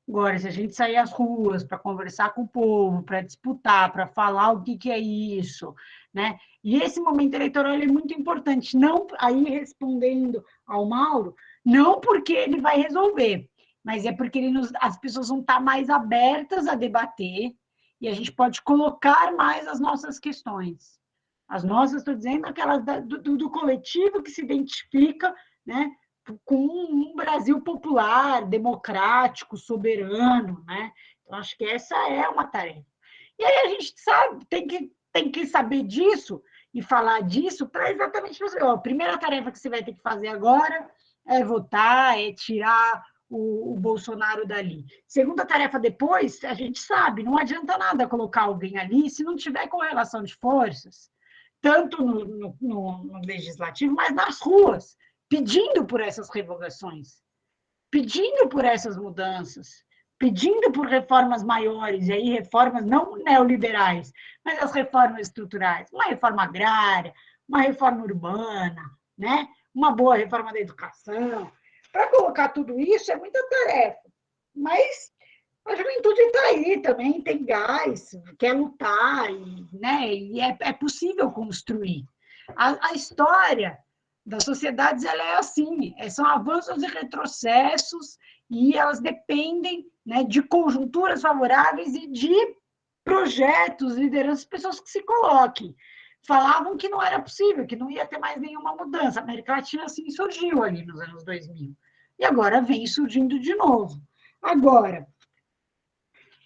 Agora, se a gente sair às ruas para conversar com o povo, para disputar, para falar o que é isso, né? E esse momento eleitoral é muito importante, não aí respondendo ao Mauro, não porque ele vai resolver, mas é porque as pessoas vão estar mais abertas a debater e a gente pode colocar mais as nossas questões. As nossas, estou dizendo, aquelas do coletivo que se identifica, né, com um Brasil popular, democrático, soberano, né? Então, acho que essa é uma tarefa. E aí a gente sabe, tem que saber disso e falar disso para exatamente você. A primeira tarefa que você vai ter que fazer agora é votar, é tirar o Bolsonaro dali. Segunda tarefa depois, a gente sabe, não adianta nada colocar alguém ali se não tiver correlação de forças, tanto no legislativo, mas nas ruas, pedindo por essas revogações, pedindo por essas mudanças, pedindo por reformas maiores, e aí reformas não neoliberais, mas as reformas estruturais, uma reforma agrária, uma reforma urbana, né? Uma boa reforma da educação. Para colocar tudo isso é muita tarefa, mas a juventude está aí também, tem gás, quer lutar, né? E é possível construir. A história das sociedades ela é assim, são avanços e retrocessos, e elas dependem, né, de conjunturas favoráveis e de projetos, lideranças, pessoas que se coloquem. Falavam que não era possível, que não ia ter mais nenhuma mudança. A América Latina assim surgiu ali nos anos 2000. E agora vem surgindo de novo. Agora,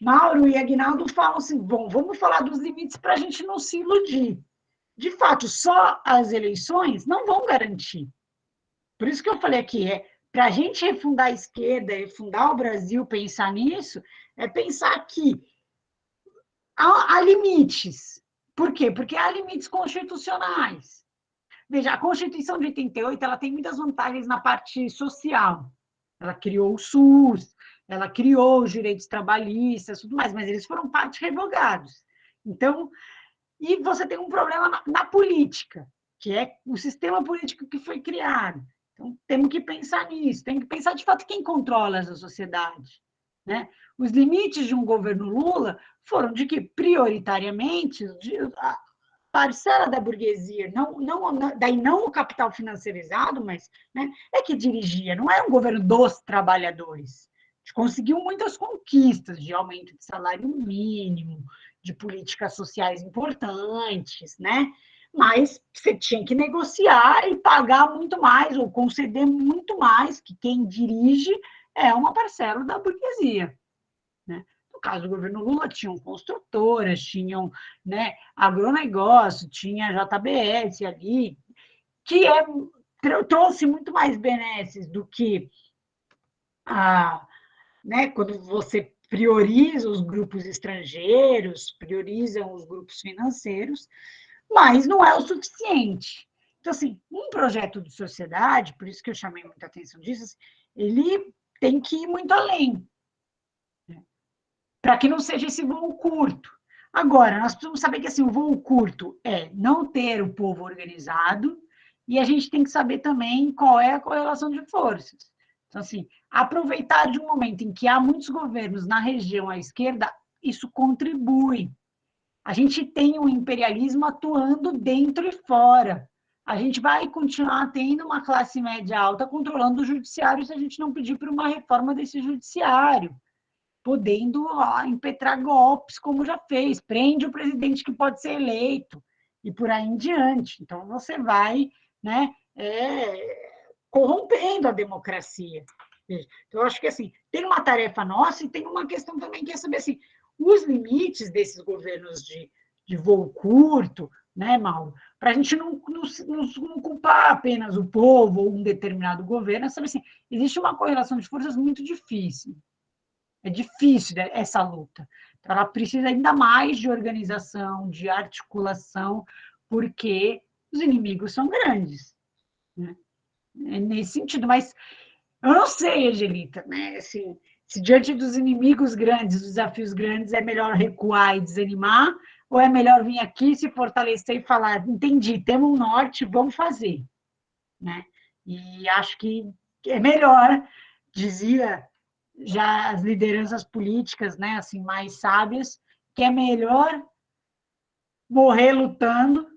Mauro e Aguinaldo falam assim, bom, vamos falar dos limites para a gente não se iludir. De fato, só as eleições não vão garantir. Por isso que eu falei aqui, para a gente refundar a esquerda, refundar o Brasil, pensar nisso, é pensar que há limites. Por quê? Porque há limites constitucionais. Veja, a Constituição de 88 ela tem muitas vantagens na parte social. Ela criou o SUS, ela criou os direitos trabalhistas, tudo mais, mas eles foram parte revogados. Então, e você tem um problema na política, que é o sistema político que foi criado. Então, temos que pensar nisso, tem que pensar, de fato, quem controla essa sociedade. Né? Os limites de um governo Lula foram de que, prioritariamente, a parcela da burguesia, daí não o capital financiarizado, mas, né, é que dirigia, não era um governo dos trabalhadores. A gente conseguiu muitas conquistas de aumento de salário mínimo, de políticas sociais importantes, né? mas você tinha que negociar e pagar muito mais, ou conceder muito mais, que quem dirige é uma parcela da burguesia, né? No caso do governo Lula, tinham construtoras, tinham, né, agronegócio, tinha JBS ali, que trouxe muito mais benesses do que né, quando você prioriza os grupos estrangeiros, priorizam os grupos financeiros, mas não é o suficiente. Então, assim, um projeto de sociedade, por isso que eu chamei muita atenção disso, ele tem que ir muito além, né, para que não seja esse voo curto. Agora, nós precisamos saber que assim, o voo curto é não ter o povo organizado, e a gente tem que saber também qual é a correlação de forças. Então, assim, aproveitar de um momento em que há muitos governos na região à esquerda, isso contribui. A gente tem um imperialismo atuando dentro e fora. A gente vai continuar tendo uma classe média alta controlando o judiciário se a gente não pedir por uma reforma desse judiciário, podendo impetrar golpes, como já fez, prende o presidente que pode ser eleito, e por aí em diante. Então, você vai, né, corrompendo a democracia. Então, eu acho que assim, tem uma tarefa nossa e tem uma questão também que é saber assim, os limites desses governos de voo curto, né, Mauro? Para a gente não culpar apenas o povo ou um determinado governo, é saber assim, existe uma correlação de forças muito difícil. É difícil essa luta. Então, ela precisa ainda mais de organização, de articulação, porque os inimigos são grandes, né? É nesse sentido, mas eu não sei, Angelita, né? Assim, se diante dos inimigos grandes, dos desafios grandes, é melhor recuar e desanimar, ou é melhor vir aqui, se fortalecer e falar, entendi, temos um norte, vamos fazer, né? E acho que é melhor, dizia já as lideranças políticas, né, assim, mais sábias, que é melhor morrer lutando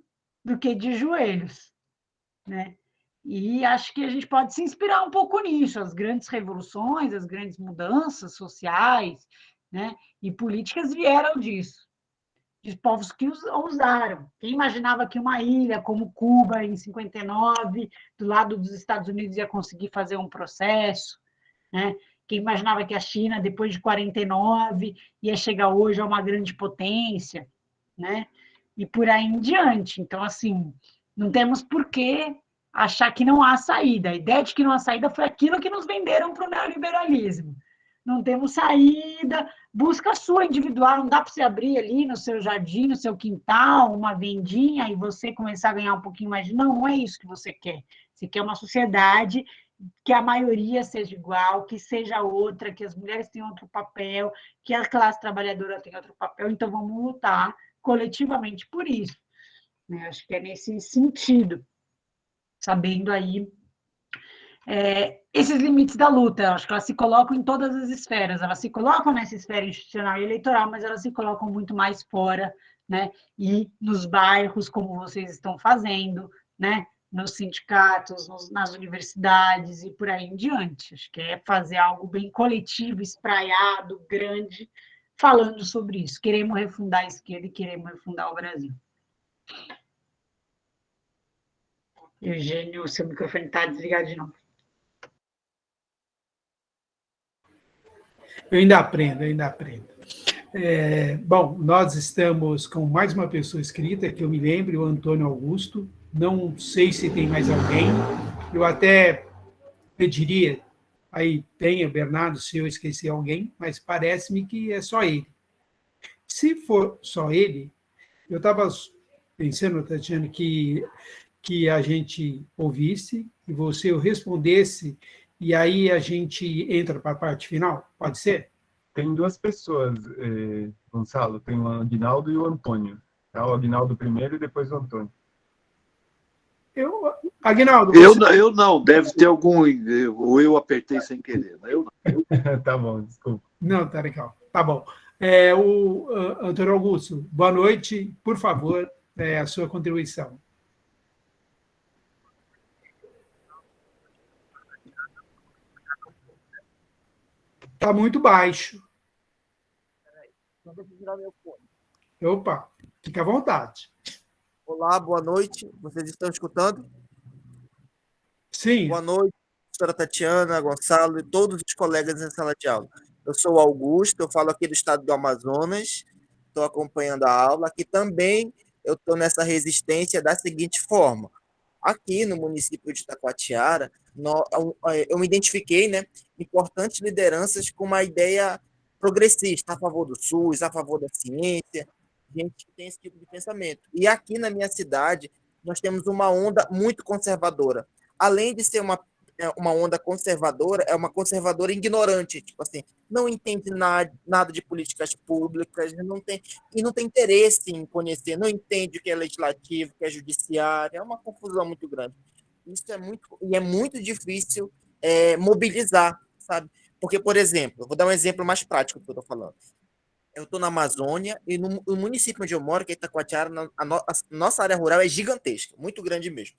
do que de joelhos, né? E acho que a gente pode se inspirar um pouco nisso, as grandes revoluções, as grandes mudanças sociais, né, e políticas vieram disso, de povos que ousaram. Quem imaginava que uma ilha como Cuba, em 59, do lado dos Estados Unidos, ia conseguir fazer um processo, né? Quem imaginava que a China, depois de 49, ia chegar hoje a uma grande potência, né? E por aí em diante. Então, assim, não temos por que achar que não há saída. A ideia de que não há saída foi aquilo que nos venderam para o neoliberalismo. Não temos saída, busca a sua individual, não dá para você abrir ali no seu jardim, no seu quintal, uma vendinha e você começar a ganhar um pouquinho mais. Não, não é isso que você quer. Você quer uma sociedade que a maioria seja igual, que seja outra, que as mulheres tenham outro papel, que a classe trabalhadora tenha outro papel, então vamos lutar coletivamente por isso, né? Acho que é nesse sentido, sabendo aí esses limites da luta. Acho que elas se colocam em todas as esferas, elas se colocam nessa esfera institucional e eleitoral, mas elas se colocam muito mais fora, né? E nos bairros, como vocês estão fazendo, né? Nos sindicatos, nas universidades e por aí em diante. Acho que é fazer algo bem coletivo, espraiado, grande, falando sobre isso. Queremos refundar a esquerda e queremos refundar o Brasil. Eugênio, seu microfone está desligado de novo. Eu ainda aprendo, eu ainda aprendo. Bom, nós estamos com mais uma pessoa inscrita, que eu me lembro, o Antônio Augusto. Não sei se tem mais alguém. Eu até pediria, aí tenha, Bernardo, se eu esqueci alguém, mas parece-me que é só ele. Se for só ele, eu estava pensando, Tatiana, que a gente ouvisse, e você respondesse, e aí a gente entra para a parte final, pode ser? Tem duas pessoas, Gonçalo, tem o Aguinaldo e o Antônio. Tá? O Aguinaldo primeiro e depois o Antônio. Aguinaldo, eu não, deve ter algum, ou eu apertei sem querer, eu não. Tá bom, desculpa. Não, tá legal, tá bom. O Antônio Augusto, boa noite, por favor, a sua contribuição. Está muito baixo. Não vou tirar meu fone. Opa, fica à vontade. Olá, boa noite. Vocês estão escutando? Sim. Boa noite, professora Tatiana, Gonçalo e todos os colegas em sala de aula. Eu sou o Augusto, eu falo aqui do estado do Amazonas, estou acompanhando a aula. Aqui também eu estou nessa resistência da seguinte forma. Aqui no município de Itacoatiara, eu me identifiquei, né, importantes lideranças com uma ideia progressista, a favor do SUS, a favor da ciência, gente que tem esse tipo de pensamento. E aqui na minha cidade, nós temos uma onda muito conservadora. Além de ser uma onda conservadora, é uma conservadora ignorante, tipo assim, não entende nada de políticas públicas, não tem interesse em conhecer, não entende o que é legislativo, o que é judiciário, é uma confusão muito grande. Isso é muito difícil mobilizar, sabe? Porque, por exemplo, vou dar um exemplo mais prático do que eu estou falando. Eu estou na Amazônia e no município onde eu moro, que é Itacoatiara, a nossa área rural é gigantesca, muito grande mesmo.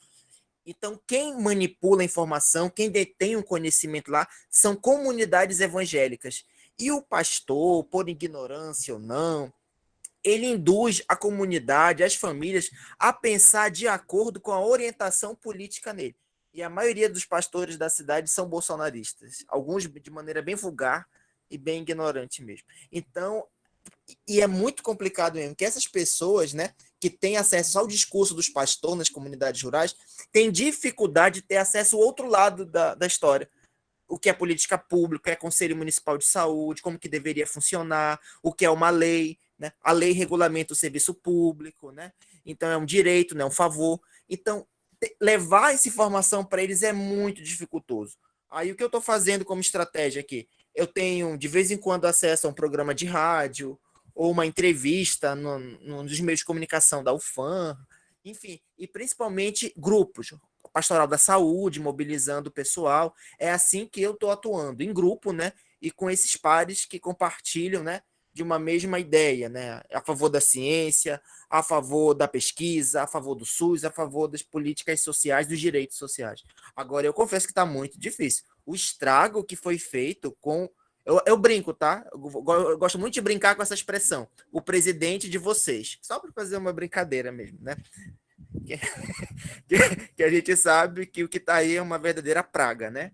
Então, quem manipula a informação, quem detém o conhecimento lá, são comunidades evangélicas. E o pastor, por ignorância ou não, ele induz a comunidade, as famílias, a pensar de acordo com a orientação política nele. E a maioria dos pastores da cidade são bolsonaristas. Alguns de maneira bem vulgar e bem ignorante mesmo. Então, e é muito complicado mesmo, que essas pessoas, né, que têm acesso ao discurso dos pastores nas comunidades rurais, têm dificuldade de ter acesso ao outro lado da história. O que é política pública, o que é Conselho Municipal de Saúde, como que deveria funcionar, o que é uma lei, né? A lei regulamenta o serviço público, né? Então é um direito, não é um favor. Então, levar essa informação para eles é muito dificultoso. Aí o que eu estou fazendo como estratégia aqui? Eu tenho, de vez em quando, acesso a um programa de rádio, ou uma entrevista num dos meios de comunicação da UFAM, enfim, e principalmente grupos, Pastoral da Saúde, mobilizando o pessoal. É assim que eu estou atuando, em grupo, né? E com esses pares que compartilham, né, de uma mesma ideia, né? A favor da ciência, a favor da pesquisa, a favor do SUS, a favor das políticas sociais, dos direitos sociais. Agora, eu confesso que está muito difícil. O estrago que foi feito com... Eu brinco, tá? Eu gosto muito de brincar com essa expressão. O presidente de vocês. Só para fazer uma brincadeira mesmo, né? Que a gente sabe que o que está aí é uma verdadeira praga, né?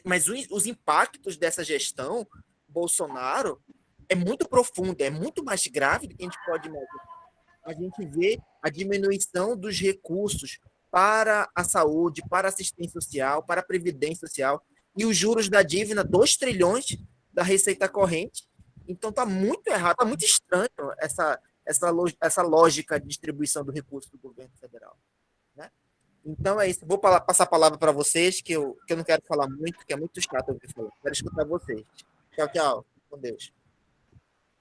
Mas os impactos dessa gestão Bolsonaro é muito profundo, é muito mais grave do que a gente pode imaginar. A gente vê a diminuição dos recursos para a saúde, para a assistência social, para a previdência social, e os juros da dívida, 2 trilhões da receita corrente. Então está muito errado, está muito estranho essa lógica de distribuição do recurso do governo federal, né? Então é isso. Vou passar a palavra para vocês, que eu não quero falar muito, que é muito chato ouvir falar. Quero escutar vocês. Tchau, tchau. Com Deus.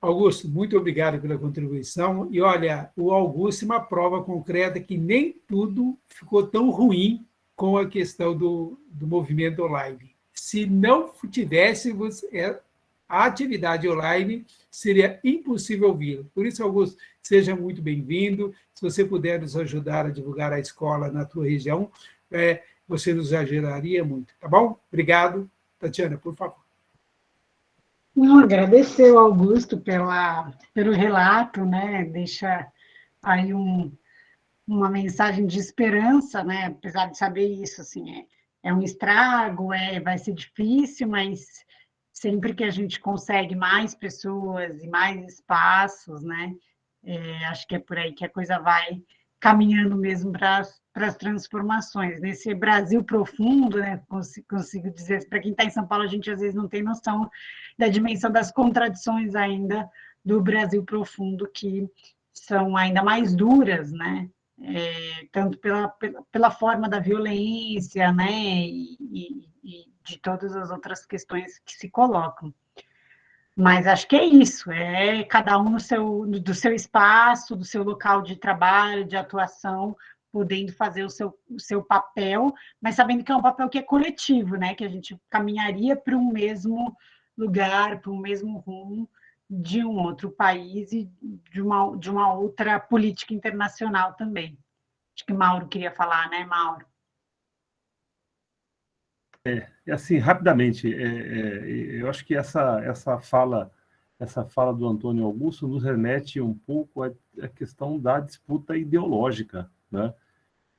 Augusto, muito obrigado pela contribuição. E olha, o Augusto é uma prova concreta que nem tudo ficou tão ruim com a questão do movimento online. Se não tivéssemos a atividade online, seria impossível ouvi-lo. Por isso, Augusto, seja muito bem-vindo. Se você puder nos ajudar a divulgar a escola na tua região, você nos ajudaria muito, tá bom? Obrigado. Tatiana, por favor. Não, agradecer ao Augusto pelo relato, né? Deixa aí uma mensagem de esperança, né? Apesar de saber isso, assim, é um estrago, vai ser difícil, mas sempre que a gente consegue mais pessoas e mais espaços, né? Acho que é por aí que a coisa vai caminhando mesmo para as transformações. Nesse Brasil profundo, né? Consigo dizer, para quem está em São Paulo, a gente às vezes não tem noção da dimensão das contradições ainda do Brasil profundo, que são ainda mais duras, né? Tanto pela forma da violência, né? E de todas as outras questões que se colocam. Mas acho que é isso, cada um do seu espaço, do seu local de trabalho, de atuação, podendo fazer o seu papel, mas sabendo que é um papel que é coletivo, né? Que a gente caminharia para um mesmo lugar, para um mesmo rumo de um outro país e de uma outra política internacional também. Acho que Mauro queria falar, né, Mauro? Assim, rapidamente, eu acho que essa fala essa fala do Antônio Augusto nos remete um pouco à questão da disputa ideológica, né?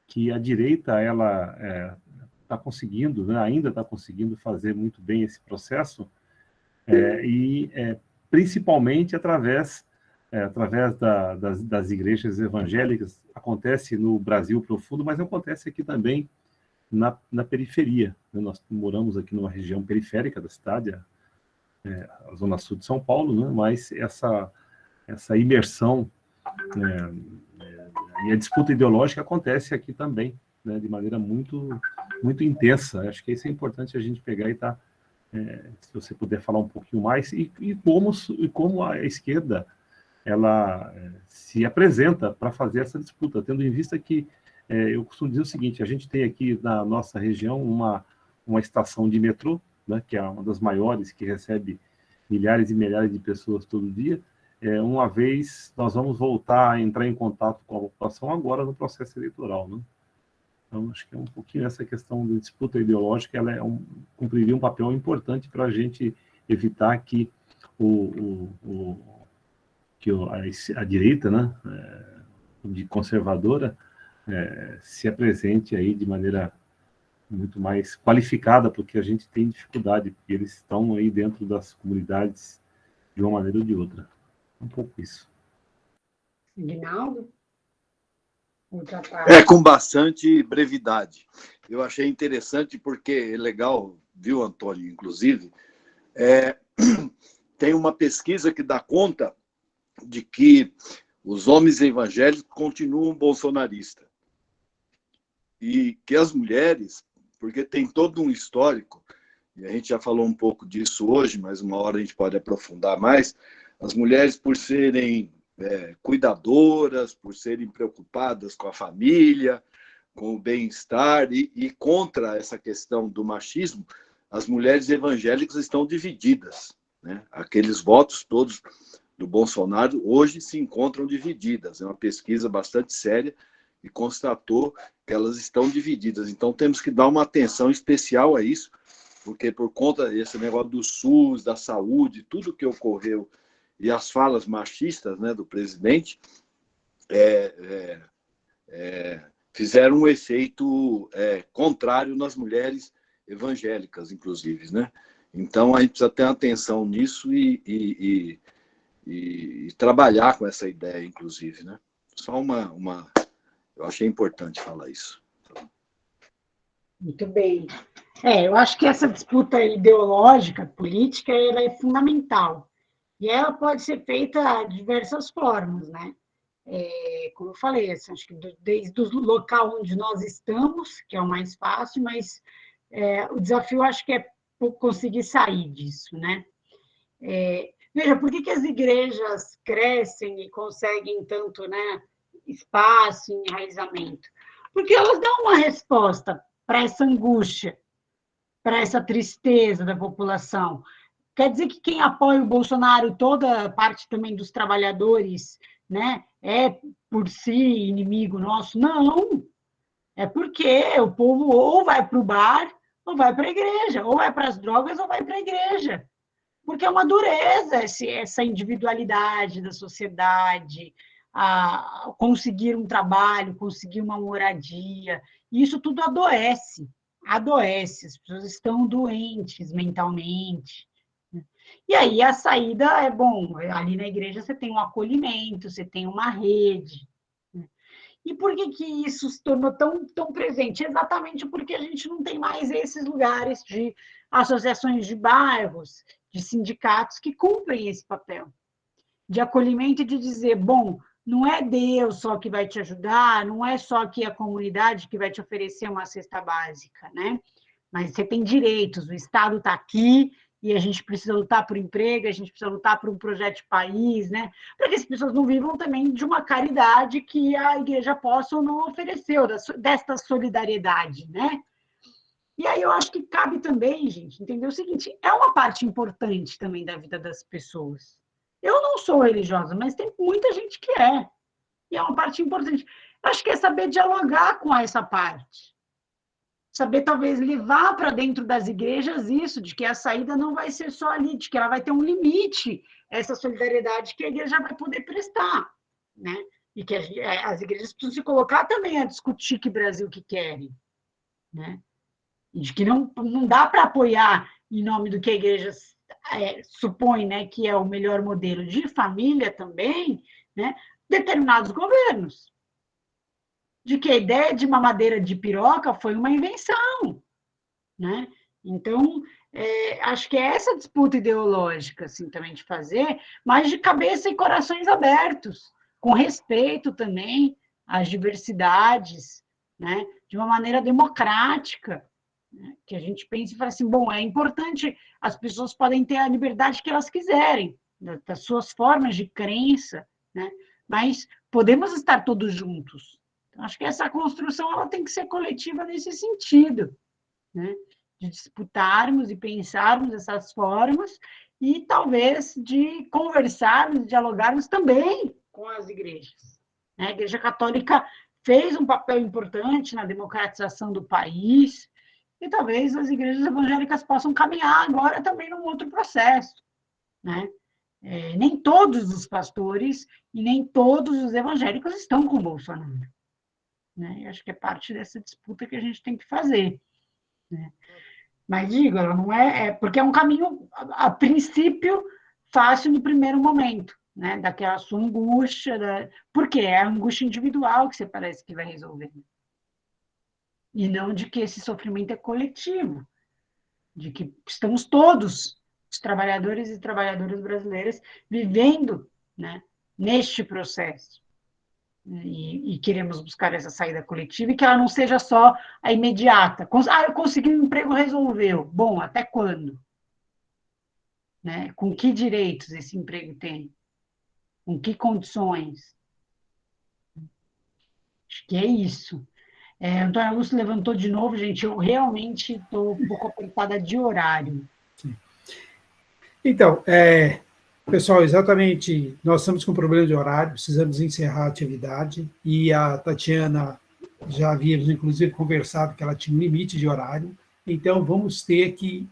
Que a direita ela está conseguindo, né? Ainda está conseguindo fazer muito bem esse processo, principalmente através das igrejas evangélicas. Acontece no Brasil profundo, mas acontece aqui também na periferia. Nós moramos aqui numa região periférica da cidade, a Zona Sul de São Paulo, né? Mas essa imersão e a disputa ideológica acontece aqui também, né? De maneira muito, muito intensa. Acho que isso é importante a gente pegar e se você puder falar um pouquinho mais, e como a esquerda ela se apresenta para fazer essa disputa, tendo em vista que eu costumo dizer o seguinte: a gente tem aqui na nossa região uma estação de metrô, né, que é uma das maiores, que recebe milhares e milhares de pessoas todo dia. Uma vez nós vamos voltar a entrar em contato com a população agora no processo eleitoral, né? Então, acho que um pouquinho essa questão da disputa ideológica, ela cumpriria um papel importante para a gente evitar que a direita, né, de conservadora, se apresente aí de maneira muito mais qualificada, porque a gente tem dificuldade, porque eles estão aí dentro das comunidades de uma maneira ou de outra. Um pouco isso. Guinaldo? Com bastante brevidade. Eu achei interessante porque é legal, viu, Antônio, inclusive, tem uma pesquisa que dá conta de que os homens evangélicos continuam bolsonaristas. E que as mulheres, porque tem todo um histórico, e a gente já falou um pouco disso hoje, mas uma hora a gente pode aprofundar mais, as mulheres, por serem cuidadoras, por serem preocupadas com a família, com o bem-estar, e contra essa questão do machismo, as mulheres evangélicas estão divididas, né? Aqueles votos todos do Bolsonaro hoje se encontram divididas. É uma pesquisa bastante séria e constatou que elas estão divididas. Então, temos que dar uma atenção especial a isso, porque por conta desse negócio do SUS, da saúde, tudo que ocorreu, e as falas machistas, né, do presidente, fizeram um efeito contrário nas mulheres evangélicas, inclusive, né? Então, a gente precisa ter atenção nisso e trabalhar com essa ideia, inclusive, né? Só eu achei importante falar isso. Muito bem. Eu acho que essa disputa ideológica, política, ela é fundamental. E ela pode ser feita de diversas formas, né? Como eu falei, assim, acho que desde o local onde nós estamos, que é o mais fácil, mas o desafio, acho que é conseguir sair disso, né? Veja, por que as igrejas crescem e conseguem tanto, né, espaço e enraizamento? Porque elas dão uma resposta para essa angústia, para essa tristeza da população. Quer dizer que quem apoia o Bolsonaro, toda parte também dos trabalhadores, né, é por si inimigo nosso? Não. É porque o povo ou vai para o bar ou vai para a igreja, ou vai para as drogas ou vai para a igreja. Porque é uma dureza essa individualidade da sociedade, a conseguir um trabalho, conseguir uma moradia. E isso tudo adoece. As pessoas estão doentes mentalmente. E aí a saída é bom, ali na igreja você tem um acolhimento, você tem uma rede. E por que isso se tornou tão presente? Exatamente porque a gente não tem mais esses lugares de associações de bairros, de sindicatos que cumprem esse papel de acolhimento e de dizer, bom, não é Deus só que vai te ajudar, não é só aqui a comunidade que vai te oferecer uma cesta básica, né? Mas você tem direitos, o Estado está aqui, e a gente precisa lutar por emprego, a gente precisa lutar por um projeto de país, né? Para que as pessoas não vivam também de uma caridade que a igreja possa ou não oferecer, desta solidariedade, né? E aí eu acho que cabe também, gente, entender o seguinte, é uma parte importante também da vida das pessoas. Eu não sou religiosa, mas tem muita gente que é. E é uma parte importante. Eu acho que é saber dialogar com essa parte. saber talvez levar para dentro das igrejas isso, de que a saída não vai ser só ali, de que ela vai ter um limite, essa solidariedade que a igreja vai poder prestar, né? E que as igrejas precisam se colocar também a discutir que Brasil que querem, né? E de que não dá para apoiar em nome do que a igreja supõe, né, que é o melhor modelo de família também, né, determinados governos. De que a ideia de mamadeira de piroca foi uma invenção, né? Então, acho que é essa disputa ideológica, assim, também de fazer, mas de cabeça e corações abertos, com respeito também às diversidades, né? De uma maneira democrática, né? Que a gente pense e fale assim, bom, é importante, as pessoas podem ter a liberdade que elas quiserem, das suas formas de crença, né? Mas podemos estar todos juntos. Então, acho que essa construção ela tem que ser coletiva nesse sentido, né? De disputarmos e pensarmos essas formas e talvez de conversarmos, dialogarmos também com as igrejas, né? A Igreja Católica fez um papel importante na democratização do país e talvez as igrejas evangélicas possam caminhar agora também num outro processo, né? Nem todos os pastores e nem todos os evangélicos estão com o Bolsonaro, né? Acho que é parte dessa disputa que a gente tem que fazer, né? Mas digo, ela não porque é um caminho, a princípio, fácil no primeiro momento, né? Daquela sua angústia, porque é a angústia individual que você parece que vai resolver. E não de que esse sofrimento é coletivo, de que estamos todos, os trabalhadores e trabalhadoras brasileiras, vivendo, né, neste processo. E queremos buscar essa saída coletiva e que ela não seja só a imediata. Eu consegui um emprego, resolveu. Bom, até quando? Né? Com que direitos esse emprego tem? Com que condições? Acho que é isso. Antônio Augusto levantou de novo, gente, eu realmente estou um pouco apertada de horário. Sim. Então, pessoal, exatamente, nós estamos com problema de horário, precisamos encerrar a atividade, e a Tatiana, já havíamos, inclusive, conversado que ela tinha um limite de horário, então vamos ter que,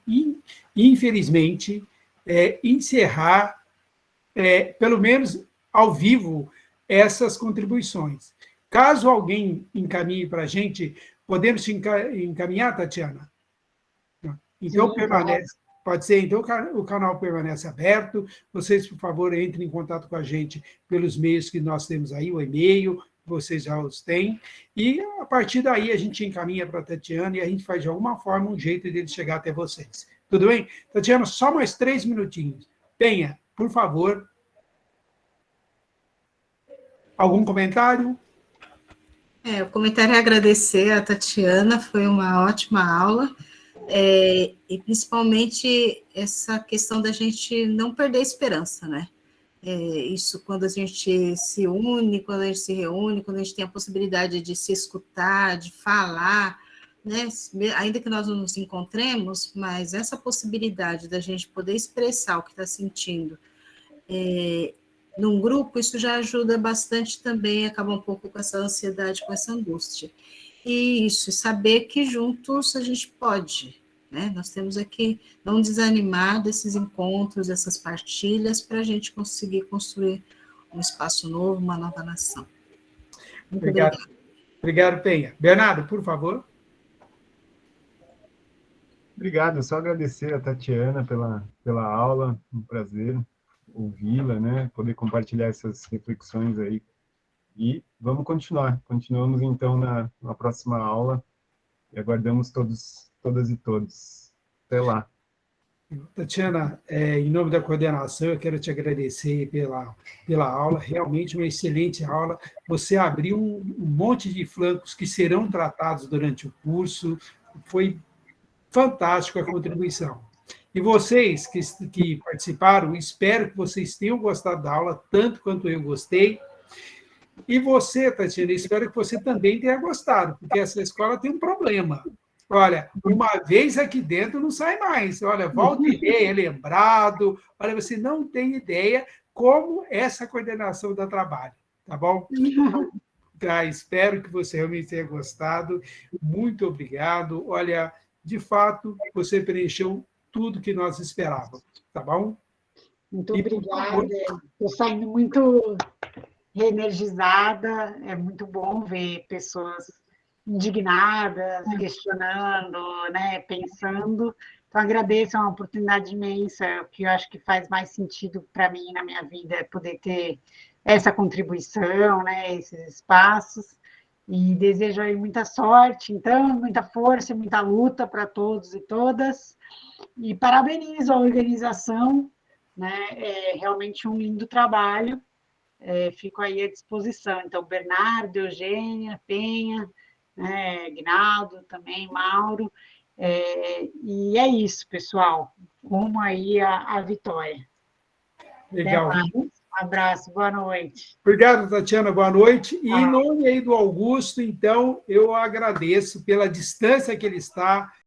infelizmente, encerrar, pelo menos ao vivo, essas contribuições. Caso alguém encaminhe para a gente, podemos te encaminhar, Tatiana? Então, sim, permanece. Pode ser, então o canal permanece aberto. Vocês, por favor, entrem em contato com a gente pelos meios que nós temos aí, o e-mail, vocês já os têm. E, a partir daí, a gente encaminha para a Tatiana e a gente faz, de alguma forma, um jeito dele chegar até vocês. Tudo bem? Tatiana, só mais 3 minutinhos. Penha, por favor. Algum comentário? O comentário é agradecer a Tatiana, foi uma ótima aula, e principalmente essa questão da gente não perder a esperança, né? Isso quando a gente se une, quando a gente se reúne, quando a gente tem a possibilidade de se escutar, de falar, né? Ainda que nós não nos encontremos, mas essa possibilidade da gente poder expressar o que está sentindo, num grupo, isso já ajuda bastante também, acaba um pouco com essa ansiedade, com essa angústia. E isso, saber que juntos a gente pode, né? Nós temos aqui não desanimar desses encontros, dessas partilhas, para a gente conseguir construir um espaço novo, uma nova nação. Muito obrigado. Obrigado, Penha. Bernardo, por favor. Obrigado, só agradecer a Tatiana pela aula, um prazer ouvi-la, né, poder compartilhar essas reflexões aí. E vamos continuamos então na próxima aula, e aguardamos todas e todos. Até lá. Tatiana, em nome da coordenação, eu quero te agradecer pela aula, realmente uma excelente aula. Você abriu um monte de flancos que serão tratados durante o curso, foi fantástico a contribuição. E vocês que participaram, espero que vocês tenham gostado da aula, tanto quanto eu gostei. E você, Tatiana, espero que você também tenha gostado, porque essa escola tem um problema. Olha, uma vez aqui dentro não sai mais. Olha, volta e meia, é lembrado. Olha, você não tem ideia como essa coordenação dá trabalho, tá bom? Tá? Espero que você realmente tenha gostado. Muito obrigado. Olha, de fato, você preencheu tudo que nós esperávamos, tá bom? Muito obrigada. Estou saindo muito reenergizada. É muito bom ver pessoas indignadas, questionando, né, pensando. Então, agradeço, é uma oportunidade imensa, que eu acho que faz mais sentido para mim na minha vida, é poder ter essa contribuição, né, esses espaços, e desejo aí muita sorte, então, muita força e muita luta para todos e todas, e parabenizo a organização, né, é realmente um lindo trabalho, fico aí à disposição. Então, Bernardo, Eugênia, Penha, né, Gnaldo também, Mauro, e é isso, pessoal, rumo aí à vitória. Legal. Até mais. Um abraço, boa noite. Obrigado, Tatiana, boa noite. E em nome aí do Augusto, então, eu agradeço pela distância que ele está,